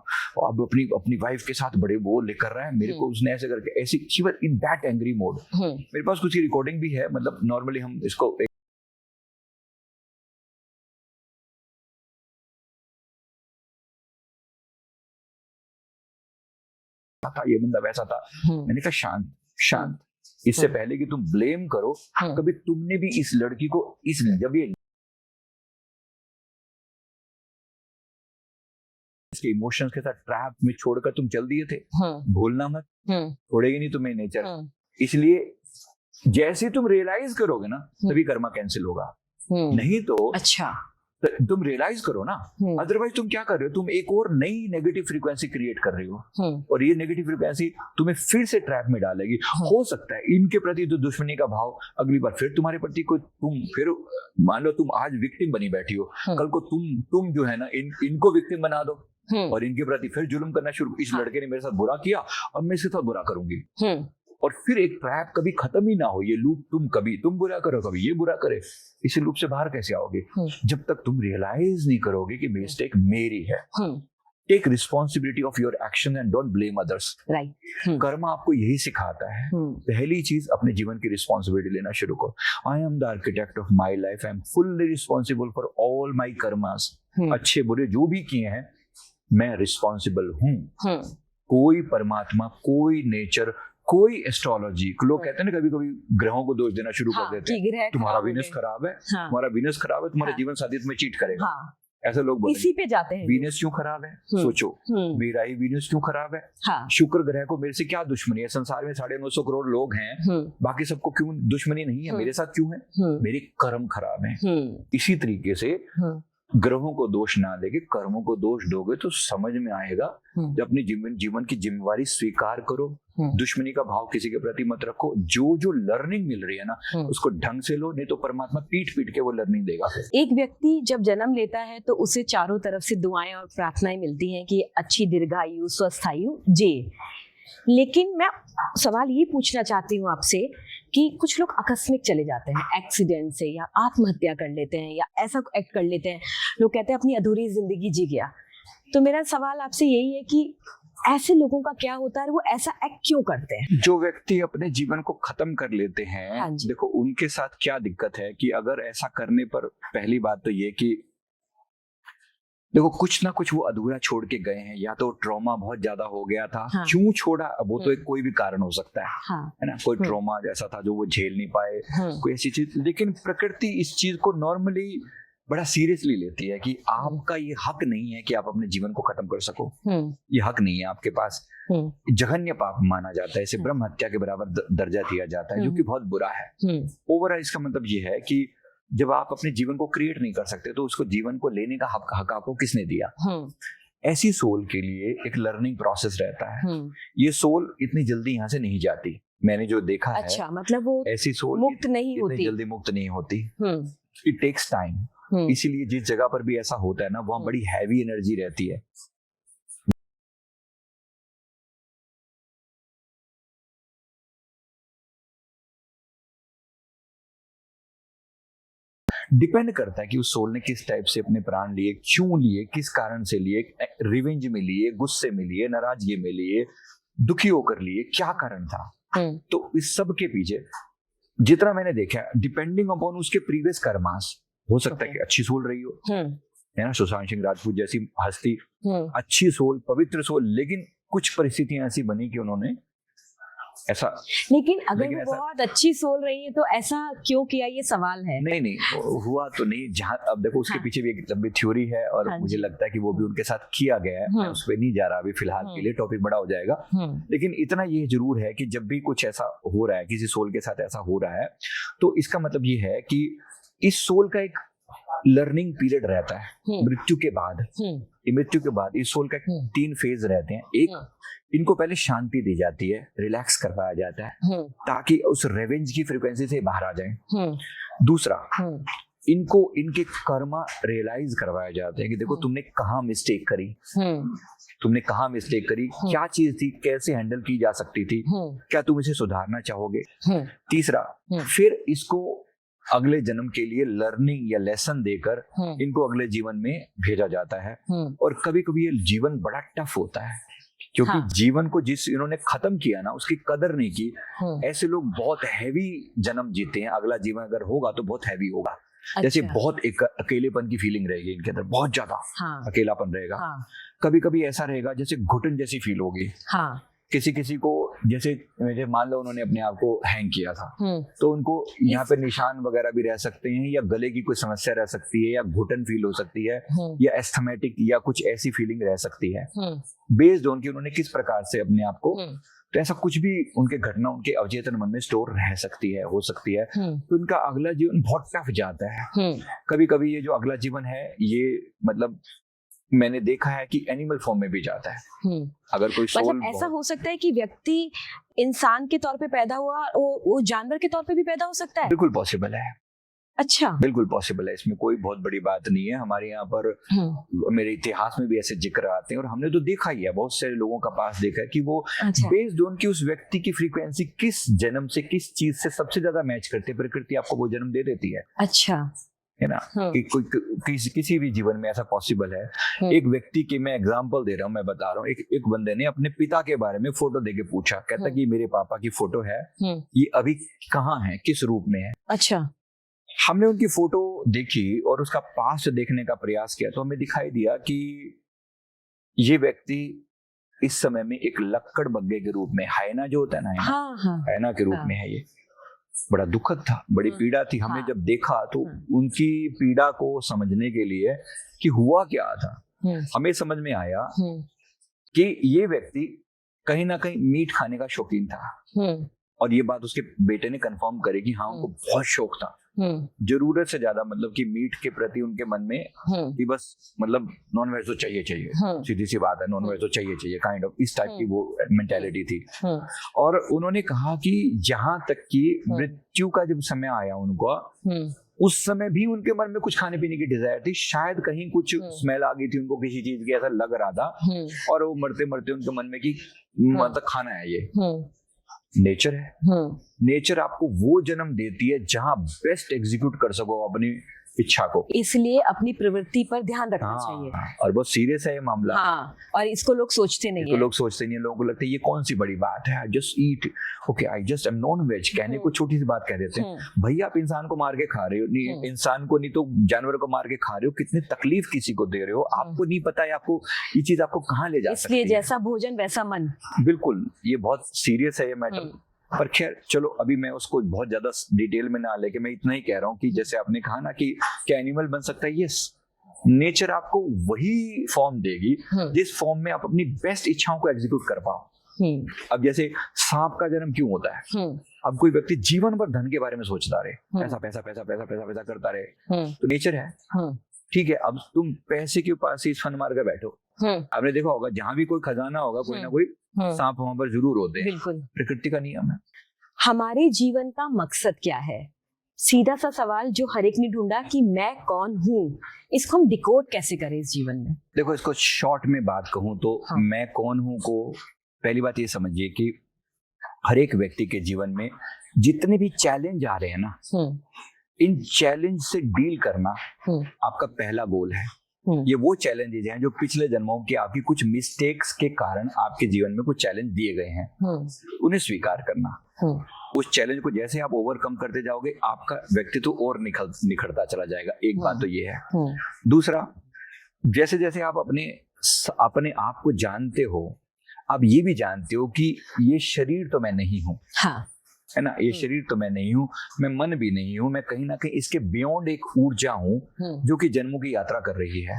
अब अपनी वाइफ के साथ बड़े वो लेकर रहा है मेरे को, उसने ऐसे करके, ऐसी she was in that angry mode. मेरे पास कुछ रिकॉर्डिंग भी है, मतलब नॉर्मली हम इसको था, ये बंदा वैसा था। मैंने कहा शांत शांत, इससे पहले कि तुम ब्लेम करो, कभी तुमने भी इस लड़की को जब ये इसके इमोशंस के साथ ट्रैप में छोड़कर तुम चल दिए थे, भूलना मत, छोड़ेगी नहीं तुम्हें नेचर। इसलिए जैसे तुम रियलाइज करोगे ना, तभी कर्मा कैंसिल होगा, नहीं तो अच्छा तुम रियलाइज करो ना, अदरवाइज तुम क्या कर रहे हो, तुम एक और नई नेगेटिव फ्रीक्वेंसी क्रिएट कर रहे हो, और ये नेगेटिव फ्रीक्वेंसी तुम्हें फिर से ट्रैप में डालेगी। हो सकता है इनके प्रति तो दुश्मनी का भाव अगली बार फिर तुम्हारे प्रति कोई, तुम फिर मान लो तुम आज विक्टिम बनी बैठी हो, कल को तुम जो है ना इनको विक्टिम बना दो और इनके प्रति फिर जुल्म करना शुरू, इस लड़के ने मेरे साथ बुरा किया, अब मैं इसके साथ बुरा करूंगी, और फिर एक ट्रैप कभी खत्म ही ना हो, ये लूप, तुम बुरा करो, कभी ये बुरा करे, इसी लूप से बाहर कैसे आओगे? जब तक तुम रियलाइज नहीं करोगे कि मिस्टेक मेरी है। Take responsibility of your action and don't blame others. Right, कर्मा आपको यही सिखाता है। पहली चीज, अपने जीवन की रिस्पॉन्सिबिलिटी लेना शुरू करो। I am the architect of my life, I am fully responsible for all my karmas. अच्छे बुरे जो भी किए हैं, मैं रिस्पॉन्सिबल हूँ। कोई परमात्मा, कोई नेचर, कोई एस्ट्रोलॉजी, लोग कहते हैं ना कभी कभी ग्रहों को दोष देना शुरू कर देते हैं, तुम्हारा वीनस खराब है, तुम्हारा वीनस खराब है, तुम्हारा जीवन साथी तुम्हें चीट करेगा, ऐसे लोग बोलते हैं। इसी पे जाते हैं, वीनस क्यों खराब है, सोचो, मेरा ही वीनस क्यों खराब है, शुक्र ग्रह को मेरे से क्या दुश्मनी है, संसार में 950 करोड़ लोग हैं, बाकी सबको क्यों दुश्मनी नहीं है, मेरे साथ क्यों है, मेरे कर्म खराब है। इसी तरीके से ग्रहों को दोष ना देके कर्मों को दोष दोगे तो समझ में आएगा। जब अपनी जीवन की जिम्मेवारी स्वीकार करो, दुश्मनी का भाव किसी के प्रति मत रखो, जो लर्निंग मिल रही है ना, उसको ढंग से लो, नहीं तो परमात्मा पीट पीट के वो लर्निंग देगा। एक व्यक्ति जब जन्म लेता है तो उसे चारों तरफ से दुआएं और प्रार्थनाएं मिलती हैं कि अच्छी दीर्घायु, स्वस्थ आयु जे। लेकिन मैं सवाल ये पूछना चाहती हूँ आपसे कि कुछ लोग आकस्मिक चले जाते हैं एक्सीडेंट से, या आत्महत्या कर लेते हैं, या ऐसा एक्ट कर लेते हैं, लोग कहते हैं अपनी अधूरी जिंदगी जी गया। तो मेरा सवाल आपसे यही है कि ऐसे लोगों का क्या होता है, वो ऐसा एक्ट क्यों करते हैं? जो व्यक्ति अपने जीवन को खत्म कर लेते हैं, देखो उनके साथ क्या दिक्कत है कि अगर ऐसा करने पर, पहली बात तो ये कि देखो कुछ ना कुछ वो अधूरा छोड़ के गए हैं, या तो ट्रॉमा बहुत ज्यादा हो गया था। क्यों छोड़ा, अब वो तो एक कोई भी कारण हो सकता है, है ना, कोई ट्रॉमा जैसा था जो वो झेल नहीं पाए, कोई ऐसी चीज। लेकिन प्रकृति इस चीज को नॉर्मली बड़ा सीरियसली लेती है कि आपका ये हक नहीं है कि आप अपने जीवन को खत्म कर सको, ये हक नहीं है आपके पास। जघन्य पाप माना जाता है, इसे ब्रह्म हत्या के बराबर दर्जा दिया जाता है, जो कि बहुत बुरा है। ओवरऑल इसका मतलब ये है कि जब आप अपने जीवन को क्रिएट नहीं कर सकते तो उसको जीवन को लेने का हक आपको किसने दिया? ऐसी सोल के लिए एक लर्निंग प्रोसेस रहता है। ये सोल इतनी जल्दी यहाँ से नहीं जाती, मैंने जो देखा है। अच्छा, मतलब वो ऐसी सोल मुक्त नहीं होती, जल्दी मुक्त नहीं होती, इट टेक्स टाइम। इसीलिए जिस जगह पर भी ऐसा होता है ना, वहाँ बड़ी हैवी एनर्जी रहती है। डिपेंड करता है कि उस सोल ने किस टाइप से अपने प्राण लिए, क्यों लिए, किस कारण से लिए, रिवेंज में लिए, गुस्से में लिए, नाराजगी में लिए, दुखी होकर लिए, क्या कारण था। तो इस सब के पीछे जितना मैंने देखा, डिपेंडिंग अपॉन उसके प्रीवियस कर्मास, हो सकता है कि अच्छी सोल रही हो, है ना, सुशांत सिंह राजपूत जैसी हस्ती, अच्छी सोल, पवित्र सोल, लेकिन कुछ परिस्थितियां ऐसी बनी कि उन्होंने ऐसा। लेकिन अगर वो बहुत अच्छी सोल रही है तो ऐसा क्यों किया, ये सवाल है। नहीं हुआ तो नहीं, जहाँ अब देखो उसके पीछे भी एक लंबी थ्योरी है, और मुझे लगता है कि वो भी उनके साथ किया गया है। मैं उस पर नहीं जा रहा अभी फिलहाल के लिए, टॉपिक बड़ा हो जाएगा। लेकिन इतना ये जरूर है कि जब भी कुछ ऐसा हो रहा है, किसी सोल के साथ ऐसा हो रहा है, तो इसका मतलब ये है कि इस सोल का एक लर्निंग पीरियड रहता है मृत्यु के बाद। मृत्यु के बाद इस सोल का 3 फेज रहते हैं। एक, इनको पहले शांति दी जाती है, रिलैक्स करवाया जाता है ताकि उस रेवेंज की फ्रीक्वेंसी से बाहर आ जाए। दूसरा, इनको इनके कर्मा रियलाइज करवाया जाते हैं कि देखो तुमने कहाँ मिस्टेक करी, तुमने कहाँ मिस्टेक करी, क्या चीज थी, कैसे हैंडल की जा सकती थी, क्या तुम इसे सुधारना चाहोगे। तीसरा, फिर इसको अगले जन्म के लिए लर्निंग या लेसन देकर इनको अगले जीवन में भेजा जाता है। और कभी कभी ये जीवन बड़ा टफ होता है, क्योंकि हाँ। जीवन को जिस इन्होंने खत्म किया ना, उसकी कदर नहीं की। ऐसे लोग बहुत हैवी जन्म जीते हैं, अगला जीवन अगर होगा तो बहुत हैवी होगा। अच्छा। जैसे बहुत एक अकेलेपन की फीलिंग रहेगी इनके अंदर, बहुत ज्यादा हाँ। अकेलापन रहेगा। हाँ। कभी कभी ऐसा रहेगा जैसे घुटन जैसी फील होगी। हाँ। किसी किसी को, जैसे मुझे मान लो उन्होंने अपने आप को हैंग किया था, तो उनको यहाँ पे निशान वगैरह भी रह सकते हैं, या गले की कोई समस्या रह सकती है, या घुटन फील हो सकती है, या एस्थमेटिक या कुछ ऐसी फीलिंग रह सकती है, बेस्ड ऑन कि उन्होंने किस प्रकार से अपने आप को। तो ऐसा कुछ भी उनके घटना उनके अवचेतन मन में स्टोर रह सकती है, हो सकती है। तो उनका अगला जीवन बहुत टफ जाता है। कभी कभी ये जो अगला जीवन है, ये मतलब मैंने देखा है कि एनिमल फॉर्म में भी जाता है। अगर कोई सोल, मतलब ऐसा हो सकता है कि व्यक्ति इंसान के तौर पे पैदा हुआ, वो जानवर के तौर पे भी पैदा हो सकता है। बिल्कुल पॉसिबल है। अच्छा। बिल्कुल पॉसिबल है, इसमें कोई बहुत बड़ी बात नहीं है। हमारे यहाँ पर मेरे इतिहास में भी ऐसे जिक्र आते हैं, और हमने तो देखा ही है, बहुत सारे लोगों का पास देखा है कि वो बेस्ड ऑन की उस व्यक्ति की फ्रीक्वेंसी किस जन्म से किस चीज से सबसे ज्यादा मैच करती है, प्रकृति आपको वो जन्म दे देती है। अच्छा, है ना। कि कोई किसी भी जीवन में ऐसा पॉसिबल है। एक व्यक्ति की मैं एग्जांपल दे रहा हूँ, मैं बता रहा हूँ। एक बंदे ने अपने पिता के बारे में फोटो देके पूछा, कहता कि मेरे पापा की फोटो है, ये अभी कहाँ है, किस रूप में है। अच्छा। हमने उनकी फोटो देखी और उसका पास्ट देखने का प्रयास किया, तो हमें दिखाई दिया कि ये व्यक्ति इस समय में एक लक्कड़ बग्गे के रूप में, हायना जो होता है ना, हायना के रूप में है। ये बड़ा दुखद था, बड़ी पीड़ा थी। हमने जब देखा तो उनकी पीड़ा को समझने के लिए कि हुआ क्या था, हमें समझ में आया कि ये व्यक्ति कहीं ना कहीं मीट खाने का शौकीन था। और ये बात उसके बेटे ने कंफर्म करी कि हाँ, उनको बहुत शौक था, जरूरत से ज्यादा, मतलब कि मीट के प्रति उनके मन में कि बस मतलब नॉन वेज तो चाहिए, सीधी सी बात है, नॉन वेज तो चाहिए, काइंड ऑफ इस टाइप की वो मेंटालिटी थी। और उन्होंने कहा कि जहां तक कि मृत्यु का जब समय आया उनको, उस समय भी उनके मन में कुछ खाने पीने की डिजायर थी। शायद कहीं कुछ स्मेल आ गई थी उनको किसी चीज की, ऐसा लग रहा था। और वो मरते मरते उनके मन में कि मतलब खाना है ये। नेचर है। नेचर आपको वो जन्म देती है जहां बेस्ट एग्जीक्यूट कर सको अपनी इच्छा को, इसलिए अपनी प्रवृत्ति पर ध्यान रखना चाहिए। और बहुत सीरियस है ये मामला। और इसको लोग सोचते नहीं है। लोग सोचते नहीं है, लोगों को लगता है ये कौन सी बड़ी बात है, I just eat, okay, I just am non veg, कहने को छोटी सी बात कह देते हैं। भैया आप इंसान को मार के खा रहे हो, नहीं इंसान को नहीं तो जानवर को मार के खा रहे हो, कितनी तकलीफ किसी को दे रहे हो, आपको नहीं पता है आपको ये चीज आपको कहाँ ले जा सकती है। इसलिए जैसा भोजन वैसा मन। बिल्कुल, ये बहुत सीरियस है ये मैटर। पर खैर चलो, अभी मैं उसको बहुत ज्यादा डिटेल में ना लेके मैं इतना ही कह रहा हूँ कि जैसे आपने कहा ना कि क्या एनिमल बन सकता है, यस, नेचर आपको वही फॉर्म देगी जिस फॉर्म में आप अपनी बेस्ट इच्छाओं को एग्जीक्यूट कर पाओ। अब जैसे सांप का जन्म क्यों होता है? अब कोई व्यक्ति जीवन भर धन के बारे में सोचता रहे, पैसा पैसा पैसा पैसा पैसा पैसा करता रहे, तो नेचर है, ठीक है। अब तुम पैसे के पास ही फन मार कर बैठो, आपने देखा होगा जहां भी कोई खजाना होगा कोई ना कोई सांप वहां पर जरूर होते हैं। बिल्कुल, प्रकृति का नियम है। हमारे जीवन का मकसद क्या है? सीधा सा सवाल जो हर एक ने ढूंढा कि मैं कौन हूँ, इसको हम डिकोड कैसे करें इस जीवन में? देखो, इसको शॉर्ट में बात कहूँ तो मैं कौन हूँ को पहली बात ये समझिए कि हर एक व्यक्ति के जीवन में जितने भी चैलेंज आ रहे हैं ना, इन चैलेंज से डील करना आपका पहला गोल है। ये वो चैलेंजेस हैं जो पिछले जन्मों के आपकी कुछ मिस्टेक्स के कारण आपके जीवन में कुछ चैलेंज दिए गए हैं, उन्हें स्वीकार करना। उस चैलेंज को जैसे आप ओवरकम करते जाओगे, आपका व्यक्तित्व और निखरता चला जाएगा। एक बात तो ये है। दूसरा, जैसे जैसे आप अपने आप को जानते हो, आप ये भी जानते हो कि ये शरीर तो मैं नहीं हूँ, है ना, ये शरीर तो मैं नहीं हूँ, मैं मन भी नहीं हूँ, मैं कहीं ना कहीं इसके बियॉन्ड एक ऊर्जा हूँ जो कि जन्मों की यात्रा कर रही है।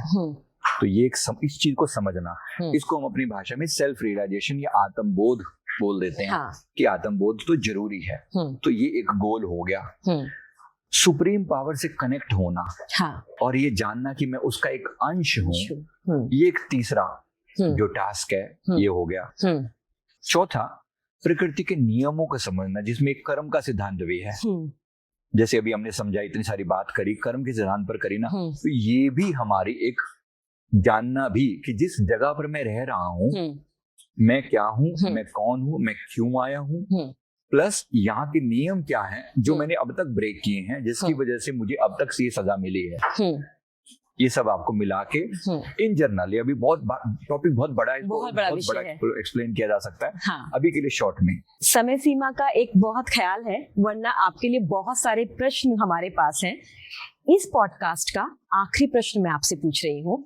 तो ये इस चीज को समझना, इसको हम अपनी भाषा में सेल्फ रियलाइजेशन या आत्मबोध बोल देते हैं। कि आत्मबोध तो जरूरी है। तो ये एक गोल हो गया। सुप्रीम पावर से कनेक्ट होना, और ये जानना कि मैं उसका एक अंश हूँ, ये एक तीसरा जो टास्क है, ये हो गया। चौथा, प्रकृति के नियमों को समझना, जिसमें एक कर्म का सिद्धांत भी है। जैसे अभी हमने समझा, इतनी सारी बात करी, कर्म के सिद्धांत पर करी ना, तो ये भी हमारी एक जानना भी कि जिस जगह पर मैं रह रहा हूँ, मैं क्या हूँ, मैं कौन हूँ, मैं क्यों आया हूँ, प्लस यहाँ के नियम क्या हैं जो मैंने अब तक ब्रेक किए हैं, जिसकी वजह से मुझे अब तक से ये सजा मिली है। ये सब आपको मिला के इन जनरल, अभी बहुत टॉपिक बहुत बड़ा है, बहुत बड़ा एक्सप्लेन किया जा सकता है। हाँ। अभी के लिए शॉर्ट में समय सीमा का एक बहुत ख्याल है, वरना आपके लिए बहुत सारे प्रश्न हमारे पास हैं। इस पॉडकास्ट का आखिरी प्रश्न मैं आपसे पूछ रही हूँ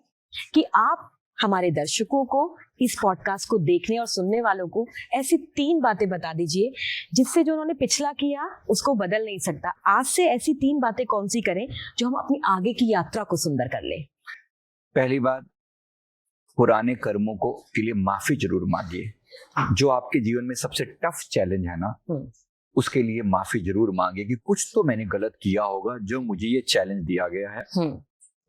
कि आप हमारे दर्शकों को, इस पॉडकास्ट को देखने और सुनने वालों को ऐसी 3 बातें बता दीजिए जिससे जो उन्होंने पिछला किया उसको बदल नहीं सकता। आज से ऐसी 3 बातें कौन सी करें जो हम अपनी आगे की यात्रा को सुंदर कर लें। पहली बात, पुराने कर्मों को के लिए माफी जरूर मांगिए। जो आपके जीवन में सबसे टफ चैलेंज है ना, उसके लिए माफी जरूर मांगिए कि कुछ तो मैंने गलत किया होगा जो मुझे ये चैलेंज दिया गया है।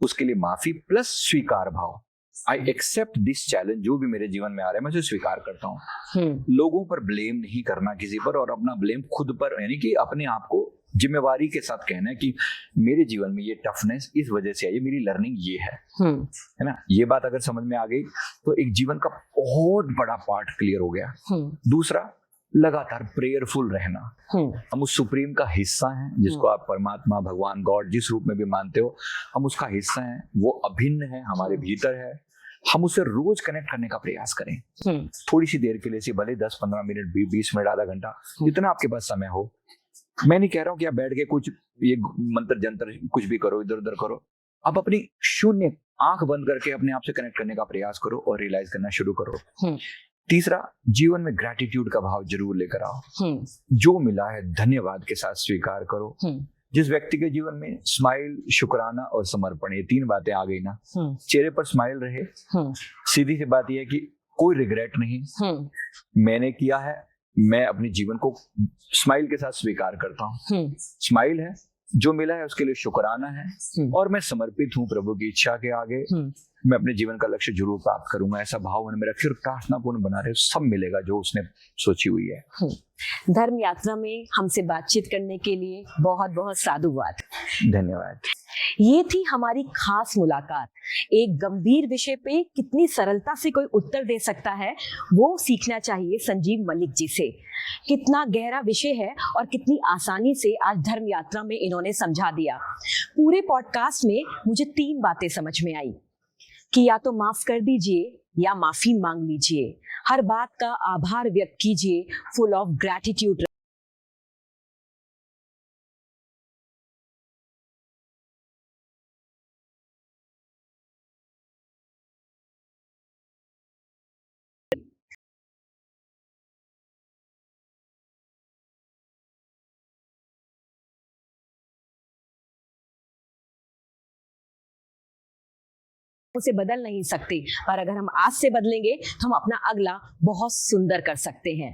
उसके लिए माफी प्लस स्वीकार भाव। आई एक्सेप्ट दिस चैलेंज, जो भी मेरे जीवन में आ रहा है मैं उसे स्वीकार करता हूँ। लोगों पर ब्लेम नहीं करना किसी पर, और अपना ब्लेम खुद पर, यानी कि अपने आप को जिम्मेवारी के साथ कहना है कि मेरे जीवन में ये टफनेस इस वजह से आई है, मेरी लर्निंग ये है ना। ये बात अगर समझ में आ गई तो एक जीवन का बहुत बड़ा पार्ट क्लियर हो गया। दूसरा, लगातार प्रेयरफुल रहना। हम उस सुप्रीम का हिस्सा हैं, जिसको आप परमात्मा, भगवान, गॉड जिस रूप में भी मानते हो, हम उसका हिस्सा हैं। वो अभिन्न है, हमारे भीतर है। हम उसे रोज कनेक्ट करने का प्रयास करें, थोड़ी सी देर के लिए, भले 10-15 मिनट, 20 मिनट, आधा घंटा, जितना आपके पास समय हो। मैं नहीं कह रहा हूँ कि आप बैठ के कुछ ये मंत्र जंत्र कुछ भी करो, इधर उधर करो। आप अपनी शून्य आंख बंद करके अपने आप से कनेक्ट करने का प्रयास करो और रियलाइज करना शुरू करो। तीसरा, जीवन में ग्रैटिट्यूड का भाव जरूर लेकर आओ। जो मिला है धन्यवाद के साथ स्वीकार करो। जिस व्यक्ति के जीवन में स्माइल, शुक्राना और समर्पण, ये 3 बातें आ गई ना, चेहरे पर स्माइल रहे, सीधी सी बात यह है कि कोई रिग्रेट नहीं, मैंने किया है, मैं अपने जीवन को स्माइल के साथ स्वीकार करता हूँ। स्माइल है, जो मिला है उसके लिए शुक्राना है, और मैं समर्पित हूँ प्रभु की इच्छा के आगे। मैं अपने जीवन का लक्ष्य जरूर प्राप्त करूंगा, ऐसा भाव मन में रखिए और प्रार्थनापूर्ण बना रहे, सब मिलेगा जो उसने सोची हुई है। धर्म यात्रा में हमसे बातचीत करने के लिए बहुत बहुत साधुवाद। धन्यवाद। ये थी हमारी खास मुलाकात। एक गंभीर विषय पे कितनी सरलता से कोई उत्तर दे सकता है, वो सीखना चाहिए संजीव मलिक जी से। कितना गहरा विषय है और कितनी आसानी से आज धर्म यात्रा में इन्होंने समझा दिया। पूरे पॉडकास्ट में मुझे 3 बातें समझ में आई कि या तो माफ कर दीजिए या माफी मांग लीजिए। हर बात का आभार व्यक्त कीजिए, फुल ऑफ ग्रैटिट्यूड। उसे बदल नहीं सकते, पर अगर हम आज से बदलेंगे तो हम अपना अगला बहुत सुंदर कर सकते हैं।